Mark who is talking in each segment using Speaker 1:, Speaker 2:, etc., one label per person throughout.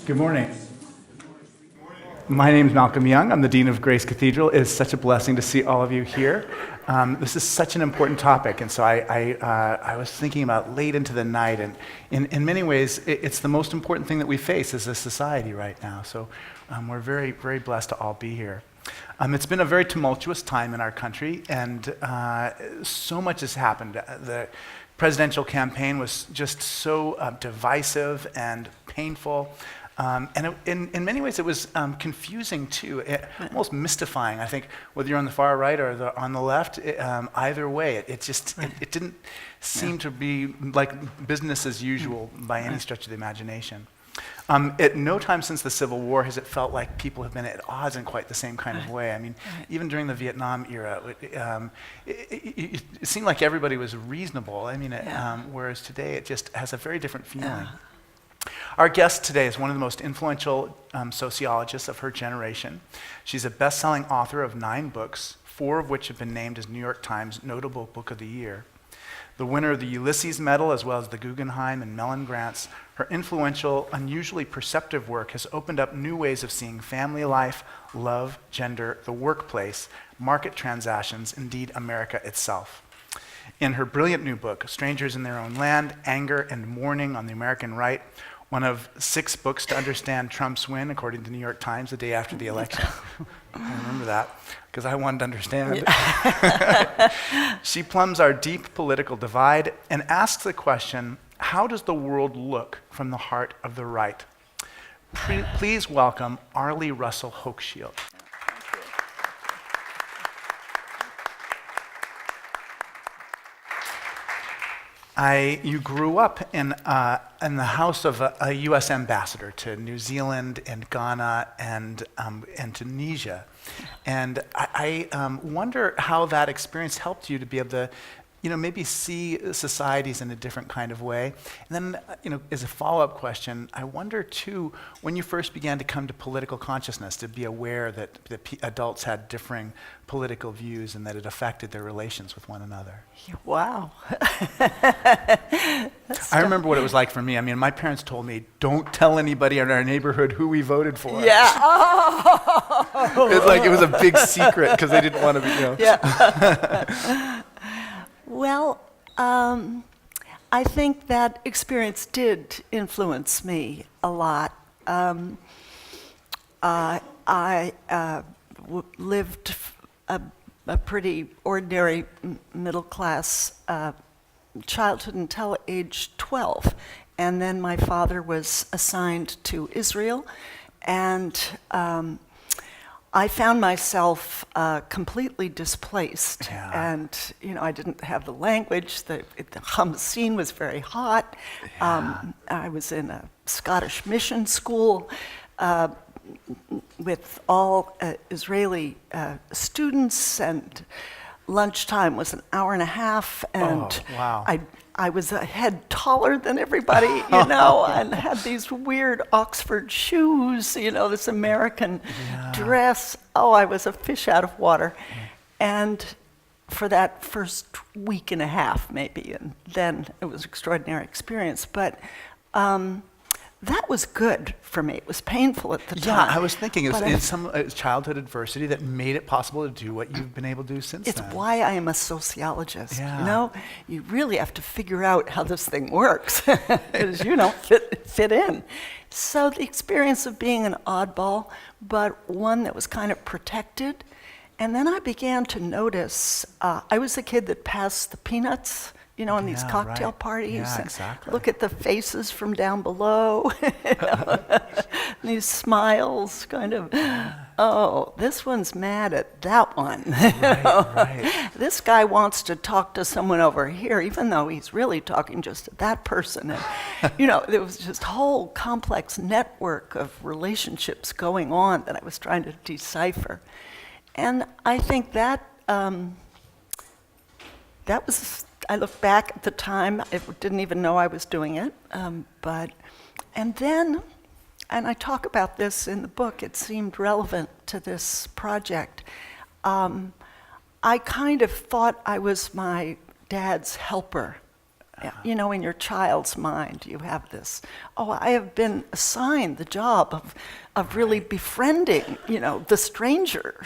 Speaker 1: Good morning. My name is Malcolm Young. I'm the Dean of Grace Cathedral. It is such a blessing to see all of you here. This is such an important topic, and so I was thinking about late into the night, and in many ways, it's the most important thing that we face as a society right now. So we're very, very blessed to all be here. It's been a very tumultuous time in our country, and so much has happened. The presidential campaign was just so divisive and painful. And in many ways, it was confusing too, almost mystifying. I think whether you're on the far right or on the left, either way, it didn't seem to be like business as usual by any stretch of the imagination. At no time since the Civil War has it felt like people have been at odds in quite the same kind of way. I mean, even during the Vietnam era, it seemed like everybody was reasonable. I mean, whereas today it just has a very different feeling. Our guest today is one of the most influential sociologists of her generation. She's a best-selling author of 9 books, 4 of which have been named as New York Times Notable Book of the Year. The winner of the Ulysses Medal, as well as the Guggenheim and Mellon Grants, her influential, unusually perceptive work has opened up new ways of seeing family life, love, gender, the workplace, market transactions, indeed America itself. In her brilliant new book, Strangers in Their Own Land, Anger and Mourning on the American Right, one of 6 books to understand Trump's win, according to the New York Times, the day after the election. I remember that, because I wanted to understand. She plumbs our deep political divide and asks the question, how does the world look from the heart of the right? Please welcome Arlie Russell Hochschild. You grew up in the house of a U.S. ambassador to New Zealand and Ghana and Tunisia, and I wonder how that experience helped you to be able to, maybe see societies in a different kind of way. And then, as a follow-up question, I wonder too, when you first began to come to political consciousness, to be aware that adults had differing political views and that it affected their relations with one another.
Speaker 2: Wow.
Speaker 1: I remember what it was like for me. I mean, my parents told me, don't tell anybody in our neighborhood who we voted for.
Speaker 2: Yeah. Oh.
Speaker 1: It was a big secret because they didn't want to be,
Speaker 2: Yeah. Well, I think that experience did influence me a lot. I lived a pretty ordinary middle-class childhood until age 12. And then my father was assigned to Israel, and I found myself completely displaced, and I didn't have the language. The scene was very hot. I was in a Scottish mission school with all Israeli students, and lunchtime was an hour and a half, and I was a head taller than everybody, and had these weird Oxford shoes, this American dress. Oh, I was a fish out of water. And for that first week and a half, maybe, and then it was an extraordinary experience. But that was good for me. It was painful at the time.
Speaker 1: Yeah, I was thinking it was some childhood adversity that made it possible to do what you've been able to do since then.
Speaker 2: It's why I am a sociologist. You really have to figure out how this thing works, because you don't fit in. So the experience of being an oddball, but one that was kind of protected. And then I began to notice, I was the kid that passed the peanuts, in these cocktail parties.
Speaker 1: Yeah, exactly.
Speaker 2: Look at the faces from down below. These smiles, kind of, oh, this one's mad at that one.
Speaker 1: Right.
Speaker 2: This guy wants to talk to someone over here, even though he's really talking just to that person. And, there was just a whole complex network of relationships going on that I was trying to decipher. And I think that was, I look back at the time, I didn't even know I was doing it, and then, and I talk about this in the book, it seemed relevant to this project. I kind of thought I was my dad's helper You know, in your child's mind, you have this, oh, I have been assigned the job of really befriending, you know, the stranger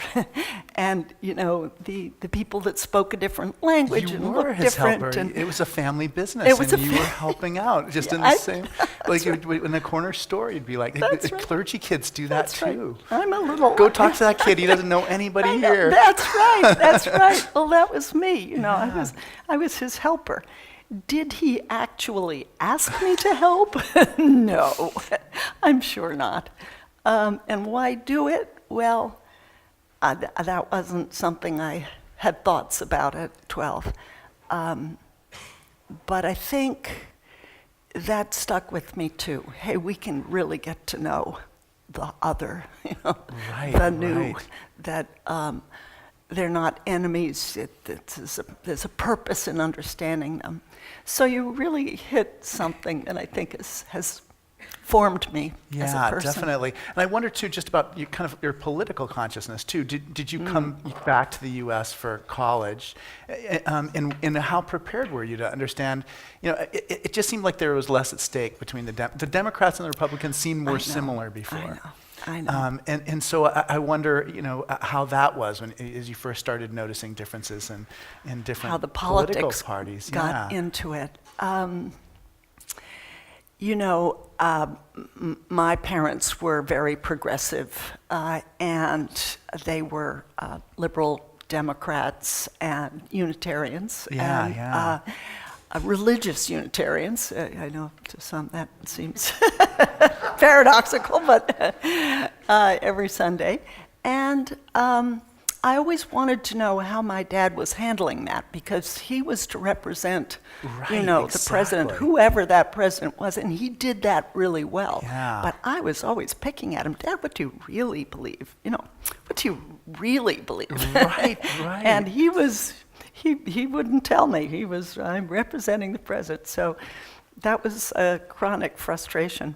Speaker 2: and, you know, the people that spoke a different language
Speaker 1: You
Speaker 2: and
Speaker 1: were
Speaker 2: looked
Speaker 1: his
Speaker 2: different.
Speaker 1: helper.
Speaker 2: And
Speaker 1: It was a family business,
Speaker 2: It was
Speaker 1: and
Speaker 2: a
Speaker 1: you were helping out, just in the same. Like in the corner store, you'd be like,
Speaker 2: That's
Speaker 1: the
Speaker 2: right.
Speaker 1: clergy kids do that
Speaker 2: That's right.
Speaker 1: too.
Speaker 2: I'm a little.
Speaker 1: Go talk to that kid. He doesn't know anybody
Speaker 2: I know.
Speaker 1: here.
Speaker 2: That's right. That's right. Well, that was me. You know, I was his helper. Did he actually ask me to help? No, I'm sure not. And why do it? Well, that wasn't something I had thoughts about at 12. But I think that stuck with me too. Hey, we can really get to know the other, you know,
Speaker 1: Right,
Speaker 2: the new,
Speaker 1: right.
Speaker 2: that they're not enemies. There's a purpose in understanding them. So you really hit something that I think has formed me as a
Speaker 1: Yeah,
Speaker 2: person.
Speaker 1: definitely. And I wonder too, just about you, kind of your political consciousness too. Did you come back to the U.S. for college, and how prepared were you to understand? You know, it just seemed like there was less at stake between the Democrats and the Republicans seemed more similar before.
Speaker 2: I know.
Speaker 1: And so I wonder, you know, how that was as you first started noticing differences in different
Speaker 2: How the
Speaker 1: political
Speaker 2: politics
Speaker 1: parties.
Speaker 2: got into it. You know, my parents were very progressive, and they were liberal Democrats and Unitarians, religious Unitarians. I know to some that seems paradoxical, but every Sunday. And I always wanted to know how my dad was handling that, because he was to represent, you know, the president, whoever that president was, and he did that really well.
Speaker 1: Yeah.
Speaker 2: But I was always picking at him, Dad, what do you really believe? You know, what do you really believe?
Speaker 1: Right, right.
Speaker 2: And he wouldn't tell me. I'm representing the president. So that was a chronic frustration.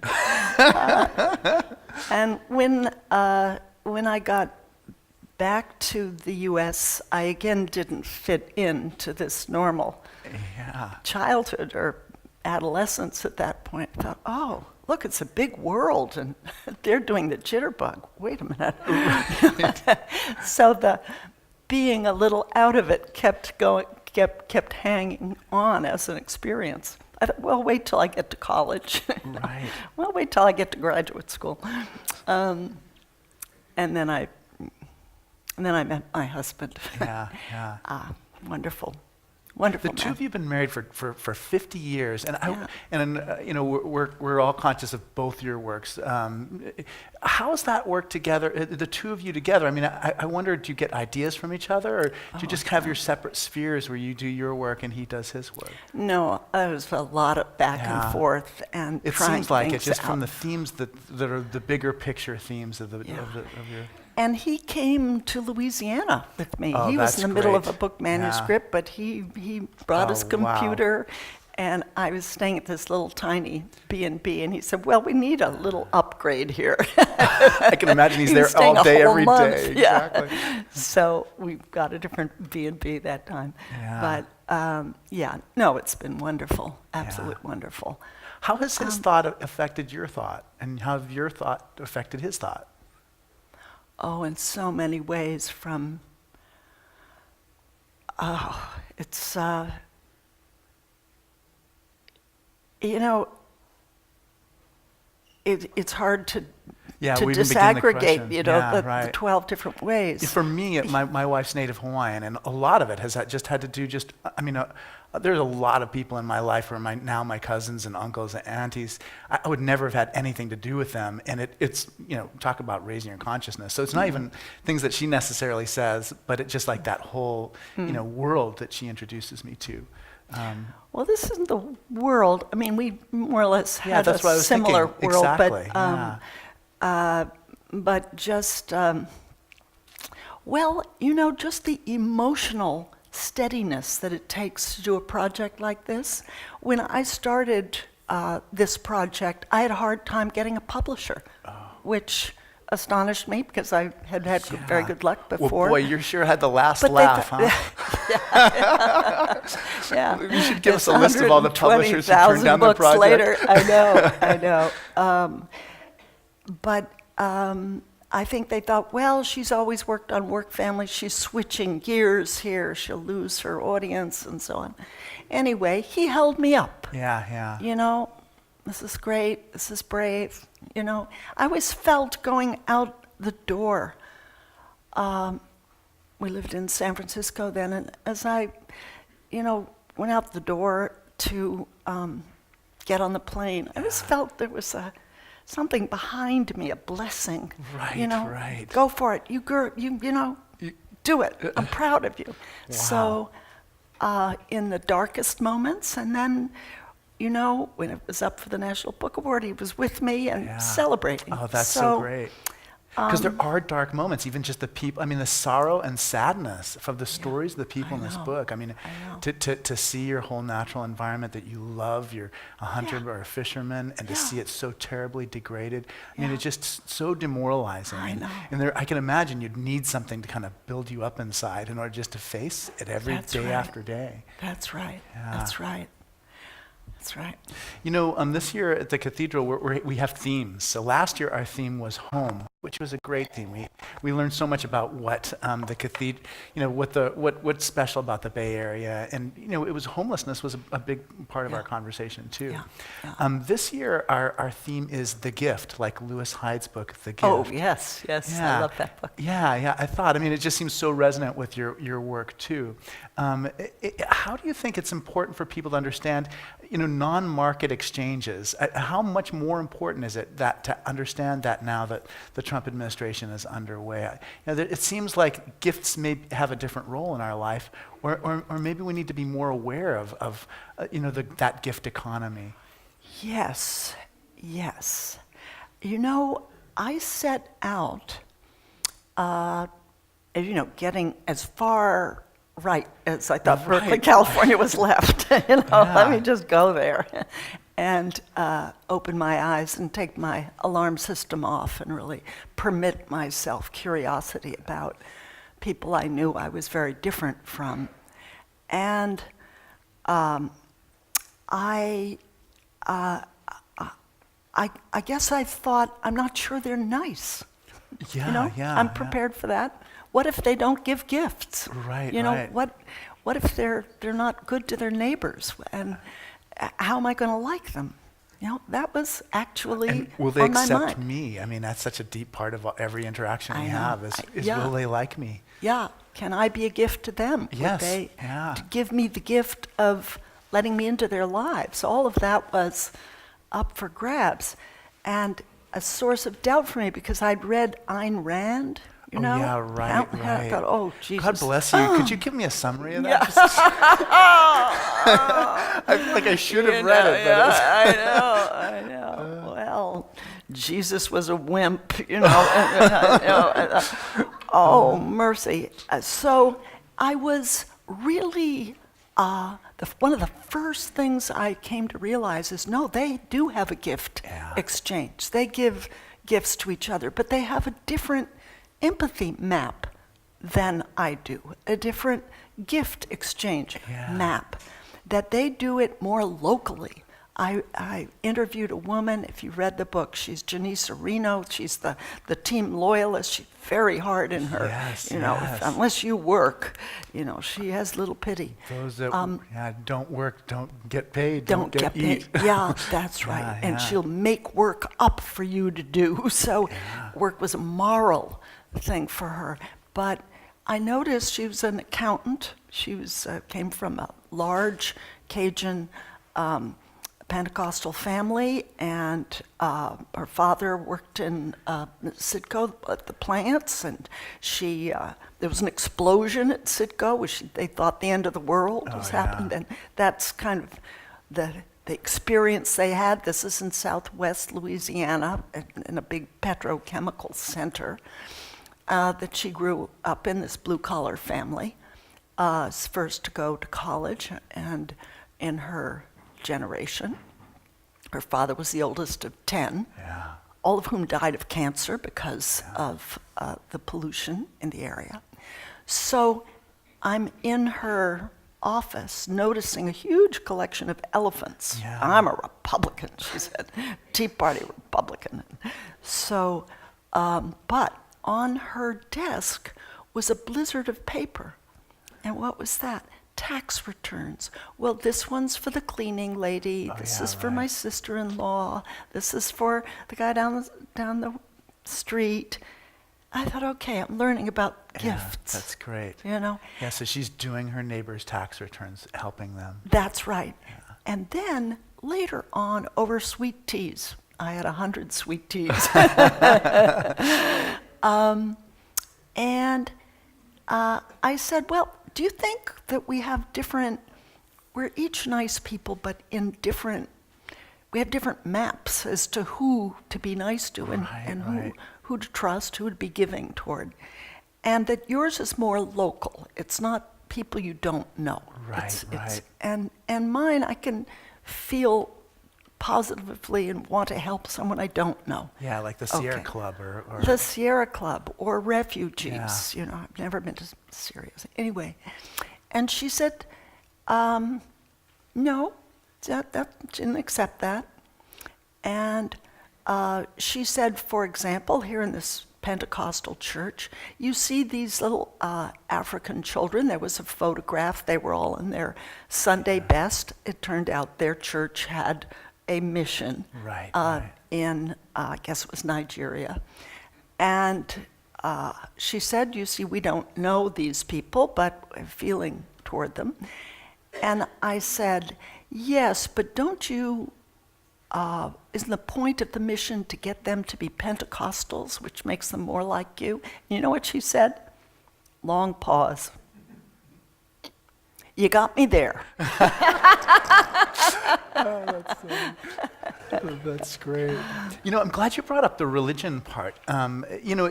Speaker 2: And when I got back to the U.S., I again didn't fit into this normal childhood or adolescence at that point. I thought, oh, look, it's a big world, and they're doing the jitterbug. Wait a minute. So the being a little out of it kept hanging on as an experience. I thought, well, wait till I get to college.
Speaker 1: Right.
Speaker 2: Well, wait till I get to graduate school. And then I met my husband.
Speaker 1: Yeah.
Speaker 2: Wonderful
Speaker 1: The
Speaker 2: man.
Speaker 1: two of you have been married for 50 years, and you know, we're all conscious of both your works. How does that work together? The two of you together. I mean, I wonder, do you get ideas from each other, or do you just have your separate spheres where you do your work and he does his work?
Speaker 2: No, there was a lot of back and forth and
Speaker 1: It
Speaker 2: trying
Speaker 1: seems like it,
Speaker 2: things
Speaker 1: just from
Speaker 2: out.
Speaker 1: the themes that are the bigger picture themes of your.
Speaker 2: And he came to Louisiana with me.
Speaker 1: Oh,
Speaker 2: He was
Speaker 1: that's
Speaker 2: in the middle of
Speaker 1: great.
Speaker 2: a book manuscript, but he brought his
Speaker 1: wow.
Speaker 2: computer, and I was staying at this little tiny B&B, and he said, well, we need a little upgrade here.
Speaker 1: I can imagine he's
Speaker 2: He
Speaker 1: there
Speaker 2: was staying
Speaker 1: all
Speaker 2: a
Speaker 1: day,
Speaker 2: whole
Speaker 1: every
Speaker 2: month.
Speaker 1: day.
Speaker 2: Yeah.
Speaker 1: Exactly.
Speaker 2: So we got a different B&B that time.
Speaker 1: Yeah.
Speaker 2: But no, it's been wonderful, absolute wonderful.
Speaker 1: How has his thought affected your thought, and how have your thought affected his thought?
Speaker 2: Oh, in so many ways from, it's, you know, it's hard to
Speaker 1: Yeah, we even begin the
Speaker 2: disaggregate,
Speaker 1: question.
Speaker 2: you know,
Speaker 1: Yeah,
Speaker 2: the
Speaker 1: right.
Speaker 2: 12 different ways.
Speaker 1: For me, my wife's native Hawaiian, and a lot of it has just had to do I mean, there's a lot of people in my life who are my cousins and uncles and aunties. I would never have had anything to do with them, and it's, you know, talk about raising your consciousness. So it's not even things that she necessarily says, but it's just like that whole, you know, world that she introduces me to.
Speaker 2: Well, this isn't the world. I mean, we more or less had
Speaker 1: that's what I
Speaker 2: a
Speaker 1: was
Speaker 2: similar
Speaker 1: thinking.
Speaker 2: world,
Speaker 1: Exactly,
Speaker 2: but just, well, you know, just the emotional steadiness that it takes to do a project like this. When I started this project, I had a hard time getting a publisher, which astonished me because I had very good luck before.
Speaker 1: Well, boy, you sure had the last
Speaker 2: But
Speaker 1: laugh, huh?
Speaker 2: Yeah.
Speaker 1: You should give
Speaker 2: It's
Speaker 1: us a list of all the publishers who turned
Speaker 2: 120,000
Speaker 1: down the
Speaker 2: books
Speaker 1: project.
Speaker 2: later. I know. But I think they thought, well, she's always worked on work family. She's switching gears here. She'll lose her audience and so on. Anyway, he held me up.
Speaker 1: Yeah.
Speaker 2: You know, this is great. This is brave. You know, I always felt going out the door. We lived in San Francisco then, and as I, went out the door to get on the plane, I always felt there was something behind me, a blessing.
Speaker 1: Right, right.
Speaker 2: Go for it. You girl, do it. I'm proud of you.
Speaker 1: Wow.
Speaker 2: So, in the darkest moments, and then, when it was up for the National Book Award, he was with me and celebrating.
Speaker 1: Oh, that's so great. Because there are dark moments, even just the people, the sorrow and sadness of the stories of the people in this book. To see your whole natural environment that you love, you're a hunter or a fisherman, and to see it so terribly degraded. It's just so demoralizing.
Speaker 2: I know.
Speaker 1: And I can imagine you'd need something to kind of build you up inside in order just to face it every day after day.
Speaker 2: That's right.
Speaker 1: Yeah.
Speaker 2: That's right. That's right.
Speaker 1: This year at the Cathedral, we have themes. So last year our theme was home, which was a great theme. We learned so much about what the Cathedral, what's special about the Bay Area, and it was homelessness was a big part of our conversation too.
Speaker 2: Yeah.
Speaker 1: This year our theme is the gift, like Lewis Hyde's book, The Gift.
Speaker 2: Oh yes, I love that book.
Speaker 1: Yeah. I thought. It just seems so resonant with your work too. How do you think it's important for people to understand, non-market exchanges? How much more important is it that to understand that now that the Trump administration is underway? It seems like gifts may have a different role in our life, or maybe we need to be more aware of that gift economy.
Speaker 2: Yes. I set out, getting as far right as I thought Berkeley, California was left. Let me just go there and open my eyes and take my alarm system off and really permit myself curiosity about people I knew I was very different from. And I guess I thought, I'm not sure they're nice. I'm prepared for that. What if they don't give gifts?
Speaker 1: Right.
Speaker 2: What if they're not good to their neighbors? And how am I going to like them? That was actually
Speaker 1: and will they
Speaker 2: on my
Speaker 1: accept
Speaker 2: mind.
Speaker 1: me? That's such a deep part of every interaction we have is
Speaker 2: yeah.
Speaker 1: will they like me?
Speaker 2: Yeah. Can I be a gift to them?
Speaker 1: Yes.
Speaker 2: Would they to give me the gift of letting me into their lives? All of that was up for grabs. And a source of doubt for me because I'd read Ayn Rand.
Speaker 1: Yeah, right.
Speaker 2: I thought, oh, Jesus.
Speaker 1: God bless you. Could you give me a summary of that?
Speaker 2: Yeah.
Speaker 1: I feel like I should have read it. But
Speaker 2: I know. Well, Jesus was a wimp, Oh, mercy. So I was really, one of the first things I came to realize is, no, they do have a gift exchange. They give gifts to each other, but they have a different empathy map than I do, a different gift exchange map, that they do it more locally. I interviewed a woman, if you read the book, she's Janice Areno, she's the team loyalist, she's very hard in her, unless you work, she has little pity.
Speaker 1: Those that don't work, don't get paid,
Speaker 2: don't get
Speaker 1: eat.
Speaker 2: paid. Yeah, that's right. And she'll make work up for you to do. So work was a moral thing for her. But I noticed she was an accountant. She came from a large Cajun Pentecostal family, and her father worked in Citgo at the plants, and there was an explosion at Citgo, which they thought the end of the world was happening, and that's kind of the experience they had. This is in southwest Louisiana, in a big petrochemical center, that she grew up in, this blue-collar family, first to go to college, and in her generation. Her father was the oldest of 10, all of whom died of cancer because of the pollution in the area. So I'm in her office noticing a huge collection of elephants.
Speaker 1: Yeah.
Speaker 2: I'm a Republican, she said, Tea Party Republican. So, but on her desk was a blizzard of paper. And what was that? Tax returns. Well, this one's for the cleaning lady. This is for my sister-in-law. This is for the guy down the street. I thought, okay, I'm learning about gifts.
Speaker 1: That's great.
Speaker 2: You know?
Speaker 1: Yeah, so she's doing her neighbors' tax returns, helping them.
Speaker 2: That's right. Yeah. And then later on, over sweet teas, I had 100 sweet teas. And I said, well, do you think that we have we're each nice people, but we have different maps as to who to be nice to and who to trust, who to be giving toward. And that yours is more local. It's not people you don't know.
Speaker 1: Right.
Speaker 2: And mine, I can feel positively and want to help someone I don't know.
Speaker 1: Yeah, like the Sierra Club or
Speaker 2: the Sierra Club or refugees.
Speaker 1: Yeah.
Speaker 2: You know, I've never been to Syria. Anyway, and she said, no, that didn't accept that. And she said, for example, here in this Pentecostal church, you see these little African children. There was a photograph. They were all in their Sunday best. It turned out their church had a mission in, I guess it was Nigeria. And she said, you see, we don't know these people, but we're feeling toward them. And I said, yes, but don't you, isn't the point of the mission to get them to be Pentecostals, which makes them more like you? You know what she said? Long pause. You got me there.
Speaker 1: That's great. You know, I'm glad you brought up the religion part. You know,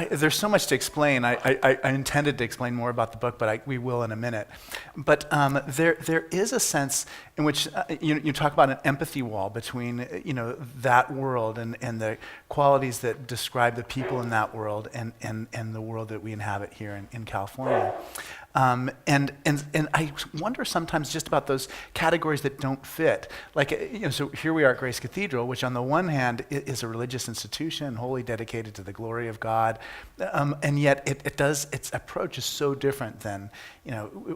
Speaker 1: there's so much to explain. I intended to explain more about the book, but we will in a minute. But there is a sense in which you talk about an empathy wall between that world and the qualities that describe the people in that world and the world that we inhabit here in California. And I wonder sometimes just about those categories that don't fit. Like, so here we are at Grace Cathedral, which on the one hand is a religious institution, wholly dedicated to the glory of God, and yet its approach is so different than,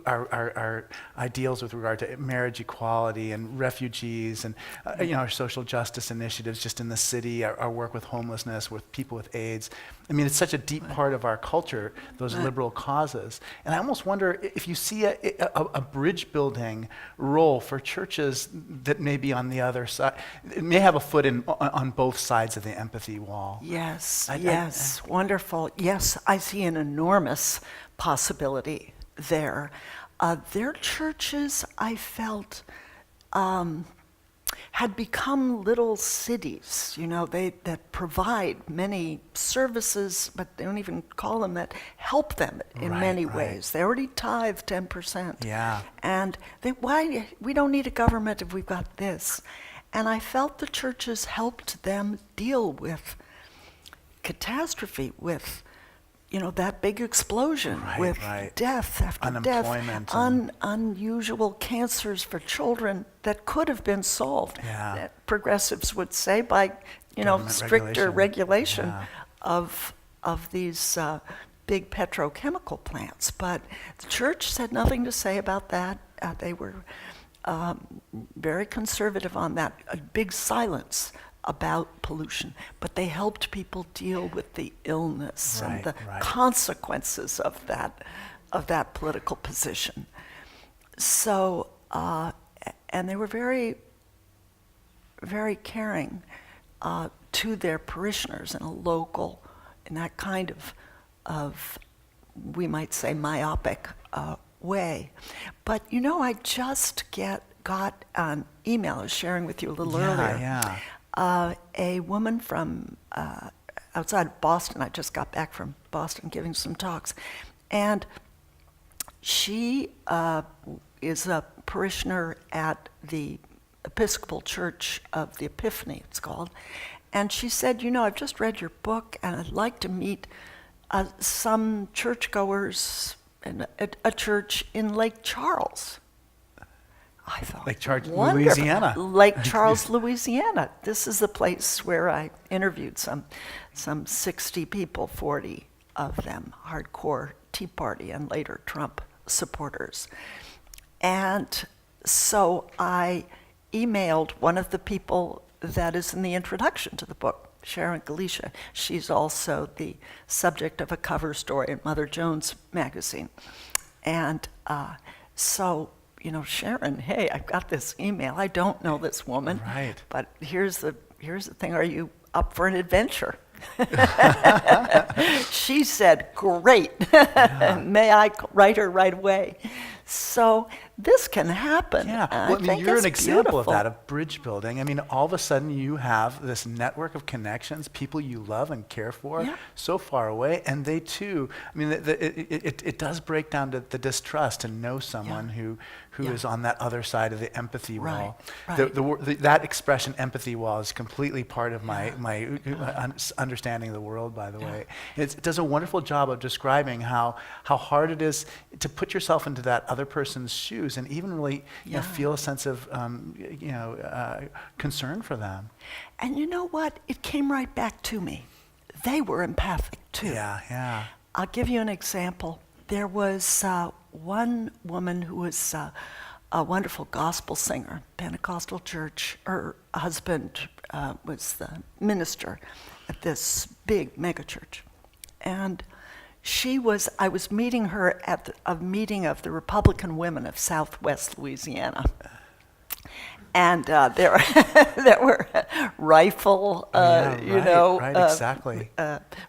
Speaker 1: our ideals with regard to marriage equality and refugees and, our social justice initiatives just in the city, our work with homelessness, with people with AIDS. I mean, it's such a deep part of our culture, those liberal causes. And I almost wonder if you see a bridge building role for churches that may be on the other side. It may have a foot on both sides of the empathy wall.
Speaker 2: Yes, wonderful. Yes, I see an enormous possibility there. Their churches, I felt, had become little cities, that provide many services, but they don't even call them that, help them in many ways. They already tithe 10%.
Speaker 1: Yeah.
Speaker 2: And we don't need a government if we've got this. And I felt the churches helped them deal with catastrophe, with that big explosion, with death after death, unusual cancers for children that could have been solved.
Speaker 1: Yeah.
Speaker 2: That progressives would say by, stricter regulation of these big petrochemical plants. But the church said nothing to say about that. They were very conservative on that. A big silence about pollution, but they helped people deal with the illness and the consequences of that political position. So, and they were very, very caring to their parishioners in a local, in that kind of we might say myopic way. But I just got an email I was sharing with you a little earlier.
Speaker 1: Yeah.
Speaker 2: A woman from outside Boston. I just got back from Boston giving some talks. And she is a parishioner at the Episcopal Church of the Epiphany, it's called. And she said, I've just read your book and I'd like to meet some churchgoers a church in Lake Charles. I thought,
Speaker 1: Lake Charles,
Speaker 2: wonderful.
Speaker 1: Louisiana.
Speaker 2: Lake Charles, Louisiana. This is the place where I interviewed some 60 people, 40 of them, hardcore Tea Party and later Trump supporters. And so I emailed one of the people that is in the introduction to the book, Sharon Galicia. She's also the subject of a cover story in Mother Jones magazine. And so, Sharon, hey, I've got this email. I don't know this woman.
Speaker 1: Right.
Speaker 2: But here's the thing. Are you up for an adventure? She said, great. Yeah. May I write her right away? So this can happen.
Speaker 1: Yeah, well, you're an example of that, of bridge building. All of a sudden you have this network of connections, people you love and care for, so far away, and they too, it does break down to the distrust to know someone who is on that other side of the empathy wall. Right. That expression, empathy wall, is completely part of my understanding of the world, by the way. It does a wonderful job of describing how hard it is to put yourself into that other person's shoes and even really feel a sense of concern for them. And
Speaker 2: you know what? It came right back to me. They were empathic too.
Speaker 1: Yeah.
Speaker 2: I'll give you an example. There was one woman who was a wonderful gospel singer, Pentecostal church. Her husband was the minister at this big megachurch. And I was meeting her at a meeting of the Republican Women of Southwest Louisiana. And there were rifle,
Speaker 1: exactly.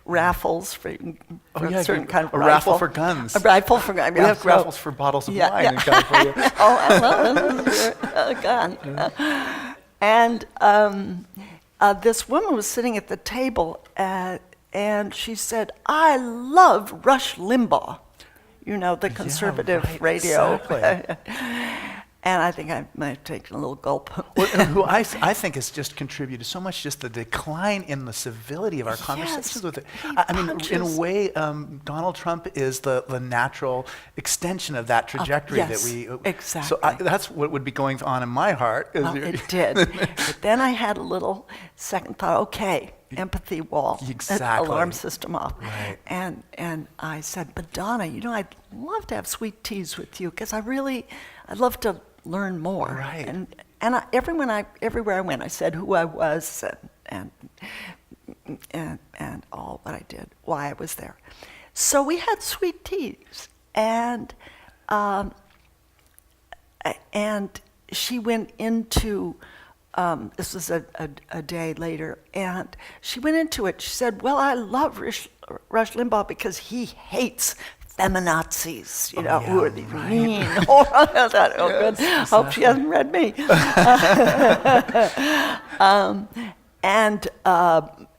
Speaker 2: Raffles for a certain kind of
Speaker 1: a
Speaker 2: rifle.
Speaker 1: Raffle for guns.
Speaker 2: A rifle for guns.
Speaker 1: We have raffles for bottles of wine in California.
Speaker 2: Oh, I love a gun. And this woman was sitting at the table, and she said, "I love Rush Limbaugh," the conservative radio.
Speaker 1: Exactly.
Speaker 2: And I think I might have taken a little gulp.
Speaker 1: Who I think has just contributed so much, just the decline in the civility of our conversations with it. In a way, Donald Trump is the natural extension of that trajectory that we.
Speaker 2: Exactly.
Speaker 1: So that's what would be going on in my heart.
Speaker 2: Well, it did. But then I had a little second thought. Okay, empathy wall.
Speaker 1: Exactly.
Speaker 2: Alarm system off.
Speaker 1: Right.
Speaker 2: And I said, but Donna, I'd love to have sweet teas with you because I'd love to learn more.
Speaker 1: Right.
Speaker 2: And everywhere I went, I said who I was and all what I did, why I was there. So we had sweet teas, and she went into. This was a day later, and she went into it. She said, "Well, I love Rush Limbaugh because he hates feminazis, who are these mean." I thought, good. Exactly. Hope she hasn't read me.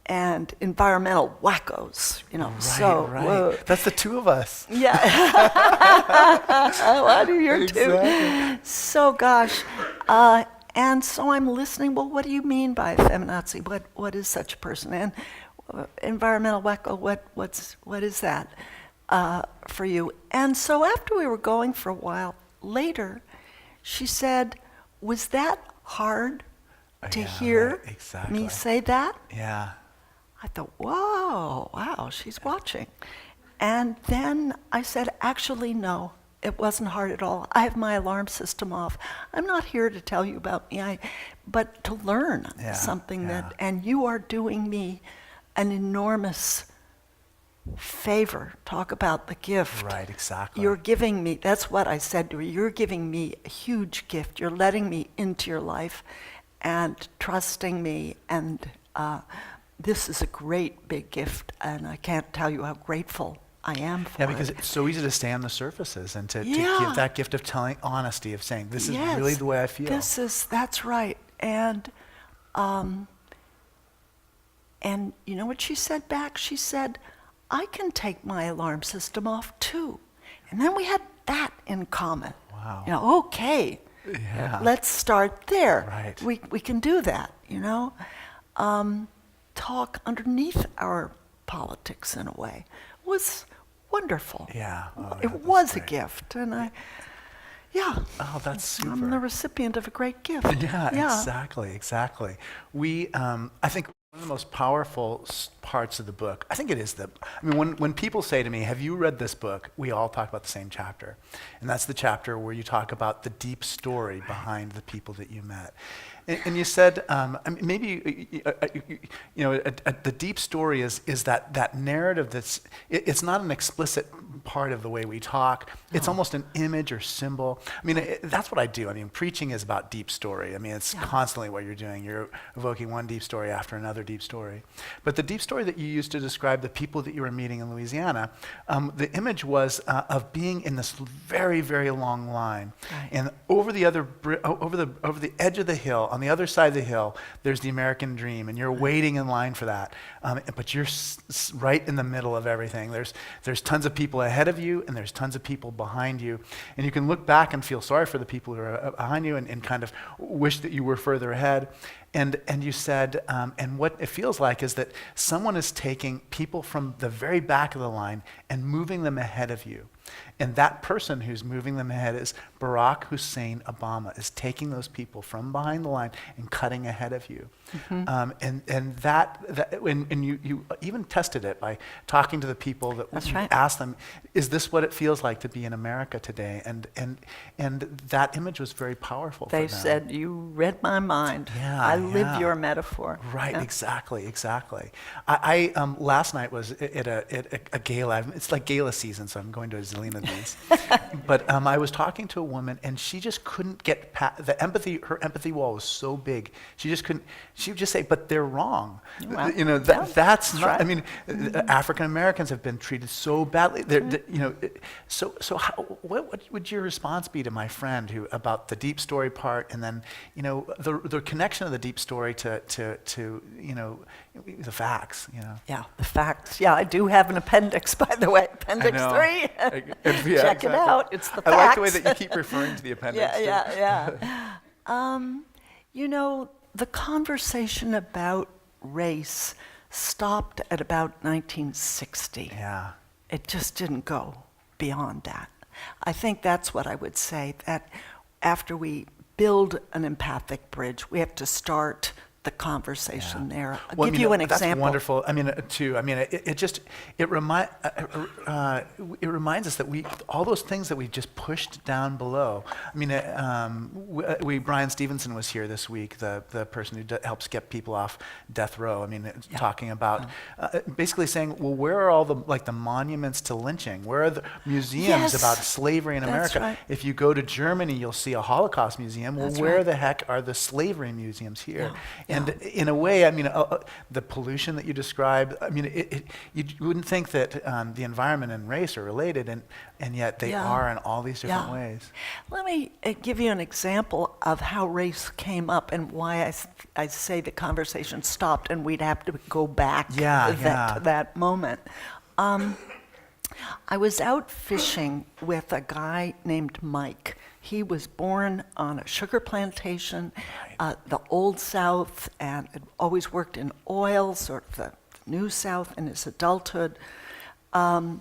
Speaker 2: And environmental wackos,
Speaker 1: Right. That's the two of us.
Speaker 2: Yeah. Why do you two? So, gosh. And so I'm listening. Well, what do you mean by feminazi? What is such a person? And environmental wacko. What is that for you? And so after we were going for a while, later, she said, "Was that hard to hear me say that?"
Speaker 1: Yeah.
Speaker 2: I thought, whoa, wow, she's watching. And then I said, actually, no. It wasn't hard at all. I have my alarm system off. I'm not here to tell you about me, but to learn something and you are doing me an enormous favor. Talk about the gift.
Speaker 1: Right, exactly.
Speaker 2: You're giving me, that's what I said to her, you're giving me a huge gift. You're letting me into your life and trusting me, and this is a great big gift, and I can't tell you how grateful I am for it.
Speaker 1: Yeah, because it's so easy to stay on the surfaces and to give that gift of telling honesty, of saying, this is really the way I feel.
Speaker 2: That's right. And you know what she said back? She said, I can take my alarm system off too. And then we had that in common.
Speaker 1: Wow.
Speaker 2: Okay, let's start there.
Speaker 1: Right.
Speaker 2: We can do that, Talk underneath our politics in a way. Was wonderful.
Speaker 1: Yeah. Oh,
Speaker 2: It
Speaker 1: yeah, that's
Speaker 2: was a
Speaker 1: great.
Speaker 2: gift, and
Speaker 1: Oh, that's super.
Speaker 2: I'm the recipient of a great gift.
Speaker 1: Yeah, exactly. I think one of the most powerful parts of the book, I think it is when people say to me, have you read this book? We all talk about the same chapter. And that's the chapter where you talk about the deep story behind the people that you met. And you said, maybe, the deep story is that narrative it's not an explicit part of the way we talk. No. It's almost an image or symbol. I mean, that's what I do. I mean, preaching is about deep story. I mean, it's constantly what you're doing. You're evoking one deep story after another deep story. But the deep story that you used to describe the people that you were meeting in Louisiana, the image was of being in this very, very long line. Right. And over the edge of the hill, on the other side of the hill, there's the American dream, and you're waiting in line for that. But you're right in the middle of everything. There's tons of people ahead of you, and there's tons of people behind you. And you can look back and feel sorry for the people who are behind you and kind of wish that you were further ahead. And you said, and what it feels like is that someone is taking people from the very back of the line and moving them ahead of you. And that person who's moving them ahead is Barack Hussein Obama, is taking those people from behind the line and cutting ahead of you. Mm-hmm. And you even tested it by talking to the people that asked them, is this what it feels like to be in America today? And that image was very powerful for them.
Speaker 2: They said, you read my mind. I live your metaphor.
Speaker 1: Right, exactly. I last night was at a gala. It's like gala season, so I'm going to a zillion of these. But I was talking to a woman, and she just couldn't get past her empathy wall was so big. She would just say, but they're wrong.
Speaker 2: Well,
Speaker 1: that's not,
Speaker 2: right.
Speaker 1: I mean, African Americans have been treated so badly. So what would your response be to my friend about the deep story part, and then, the connection of the deep story to the facts,
Speaker 2: Yeah, the facts. Yeah, I do have an appendix, by the way, Appendix 3. Check it out. It's the facts.
Speaker 1: I like the way that you keep referring to the appendix.
Speaker 2: Yeah. The conversation about race stopped at about 1960.
Speaker 1: Yeah.
Speaker 2: It just didn't go beyond that. I think that's what I would say, that after we build an empathic bridge, we have to start the conversation there. I'll give you an example.
Speaker 1: That's wonderful. It reminds us that all those things that we just pushed down below. Brian Stevenson was here this week, the person who helps get people off death row. Talking about basically saying, well, where are all the monuments to lynching? Where are the museums about slavery in America?
Speaker 2: Right.
Speaker 1: If you go to Germany, you'll see a Holocaust museum. Well, where the heck are the slavery museums here?
Speaker 2: Yeah.
Speaker 1: And in a way, the pollution that you described, you wouldn't think that the environment and race are related, and yet they are in all these different ways.
Speaker 2: Let me give you an example of how race came up and why I say the conversation stopped and we'd have to go back to that moment. I was out fishing with a guy named Mike. He was born on a sugar plantation, the Old South, and had always worked in oil, sort of the New South in his adulthood. And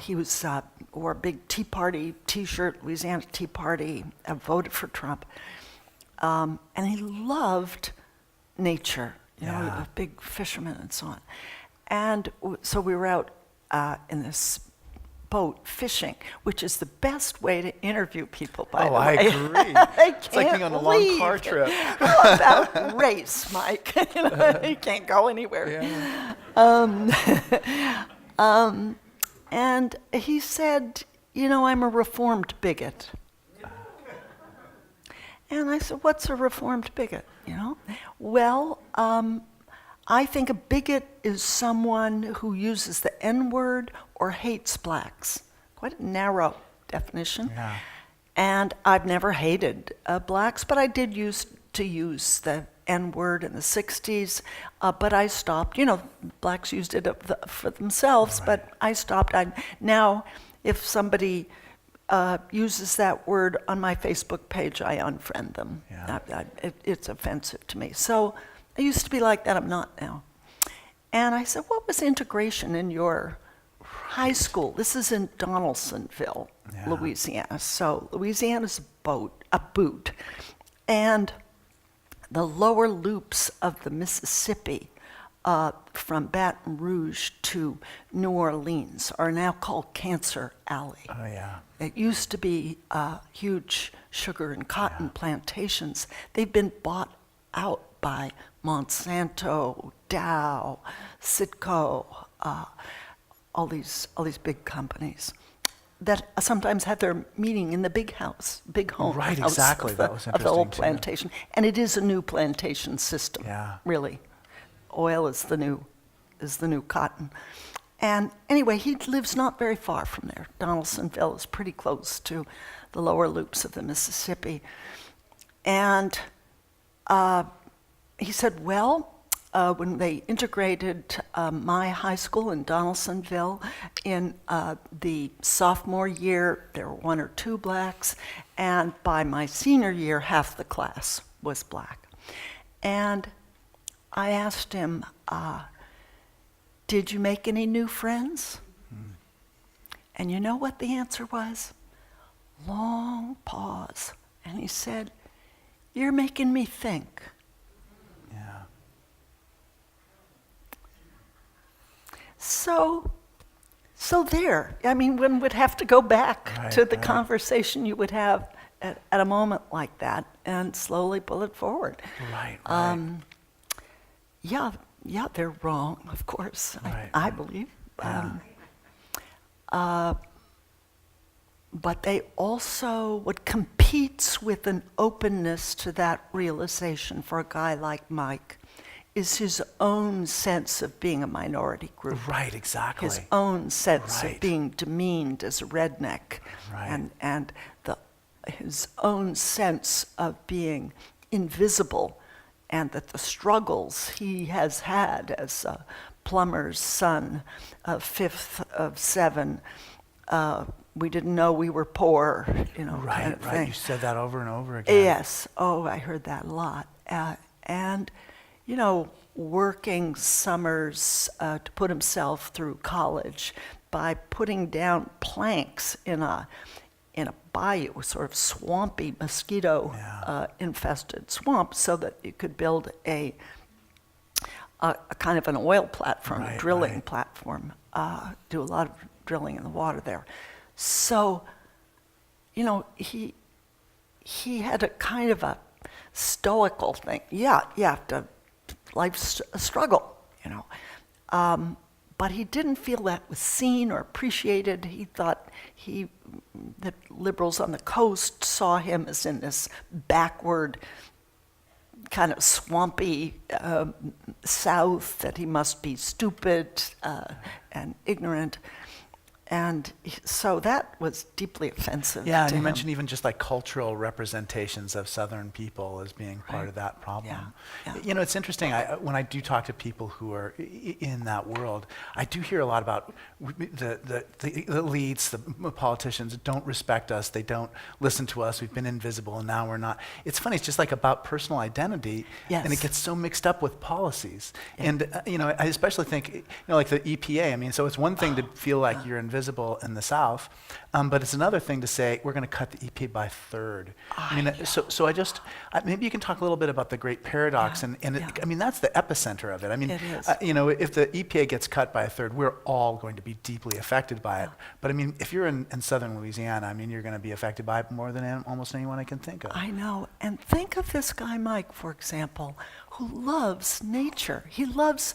Speaker 2: he wore a big Tea Party T-shirt, Louisiana Tea Party, voted for Trump. And he loved nature, a big fisherman and so on. And so we were out in this boat fishing, which is the best way to interview people, by the way.
Speaker 1: I agree. It's like being on a long car trip.
Speaker 2: How about race, Mike? You can't go anywhere.
Speaker 1: Yeah.
Speaker 2: And he said, I'm a reformed bigot. And I said, what's a reformed bigot? Well, I think a bigot is someone who uses the N-word or hates blacks. Quite a narrow definition.
Speaker 1: Yeah.
Speaker 2: And I've never hated blacks, but I did used to use the N-word in the 60s, but I stopped. Blacks used it for themselves, but I stopped. Now, if somebody uses that word on my Facebook page, I unfriend them. Yeah. It's offensive to me. So I used to be like that. I'm not now. And I said, what was integration in your high school? This is in Donaldsonville,
Speaker 1: Yeah.
Speaker 2: Louisiana. So Louisiana's a boot. And the lower loops of the Mississippi from Baton Rouge to New Orleans are now called Cancer Alley.
Speaker 1: Oh, yeah.
Speaker 2: It used to be huge sugar and cotton plantations. They've been bought out by Monsanto, Dow, Citgo, all these big companies that sometimes have their meeting in the big house, big home.
Speaker 1: Right,
Speaker 2: house
Speaker 1: exactly.
Speaker 2: Of
Speaker 1: That was
Speaker 2: of the old
Speaker 1: interesting, too.
Speaker 2: plantation, and it is a new plantation system.
Speaker 1: Yeah.
Speaker 2: Really, oil is the new cotton. And anyway, he lives not very far from there. Donaldsonville is pretty close to the lower loops of the Mississippi. And he said, well, when they integrated my high school in Donaldsonville in the sophomore year, there were 1 or 2 blacks, and by my senior year, half the class was black. And I asked him, did you make any new friends? And you know what the answer was? Long pause. And he said, you're making me think.
Speaker 1: Yeah.
Speaker 2: So there. I mean, one would have to go back
Speaker 1: Right,
Speaker 2: to the
Speaker 1: right.
Speaker 2: conversation you would have at a moment like that and slowly pull it forward.
Speaker 1: Right,
Speaker 2: Yeah, they're wrong, of course,
Speaker 1: Right.
Speaker 2: I believe.
Speaker 1: Yeah.
Speaker 2: But they also, what competes with an openness to that realization for a guy like Mike is his own sense of being a minority group.
Speaker 1: Right, exactly.
Speaker 2: His own sense
Speaker 1: Right.
Speaker 2: of being demeaned as a redneck.
Speaker 1: Right.
Speaker 2: And his own sense of being invisible, and that the struggles he has had as a plumber's son, a 5th of 7, we didn't know we were poor, kind
Speaker 1: Right,
Speaker 2: of
Speaker 1: right.
Speaker 2: thing.
Speaker 1: You said that over and over again.
Speaker 2: Yes. Oh, I heard that a lot. And, working summers to put himself through college by putting down planks in a bayou, sort of swampy, mosquito infested swamp, so that you could build a kind of an oil platform,
Speaker 1: Right,
Speaker 2: a drilling
Speaker 1: right.
Speaker 2: platform, do a lot of drilling in the water there. So, he had a kind of a stoical thing. Yeah, you have to, life's a struggle, but he didn't feel that was seen or appreciated. He thought that liberals on the coast saw him as in this backward, kind of swampy South, that he must be stupid and ignorant. And so that was deeply offensive
Speaker 1: Yeah, and
Speaker 2: to
Speaker 1: you
Speaker 2: him.
Speaker 1: mentioned even just like cultural representations of Southern people as being part of that problem.
Speaker 2: Yeah.
Speaker 1: It's interesting. When I do talk to people who are in that world, I do hear a lot about the elites, the politicians don't respect us. They don't listen to us. We've been invisible, and now we're not. It's funny. It's just like about personal identity,
Speaker 2: Yes.
Speaker 1: and it gets so mixed up with policies.
Speaker 2: Yeah.
Speaker 1: And I especially think, like the EPA. I mean, so it's one thing to feel like you're invisible in the South, but it's another thing to say we're going to cut the EPA by 1/3. So I just maybe you can talk a little bit about the Great Paradox, and I mean that's the epicenter of it. I mean,
Speaker 2: It is.
Speaker 1: If the EPA gets cut by 1/3, we're all going to be deeply affected by it. But I mean, if you're in southern Louisiana, I mean, you're going to be affected by it more than almost anyone I can think of.
Speaker 2: I know. And think of this guy, Mike, for example, who loves nature. He loves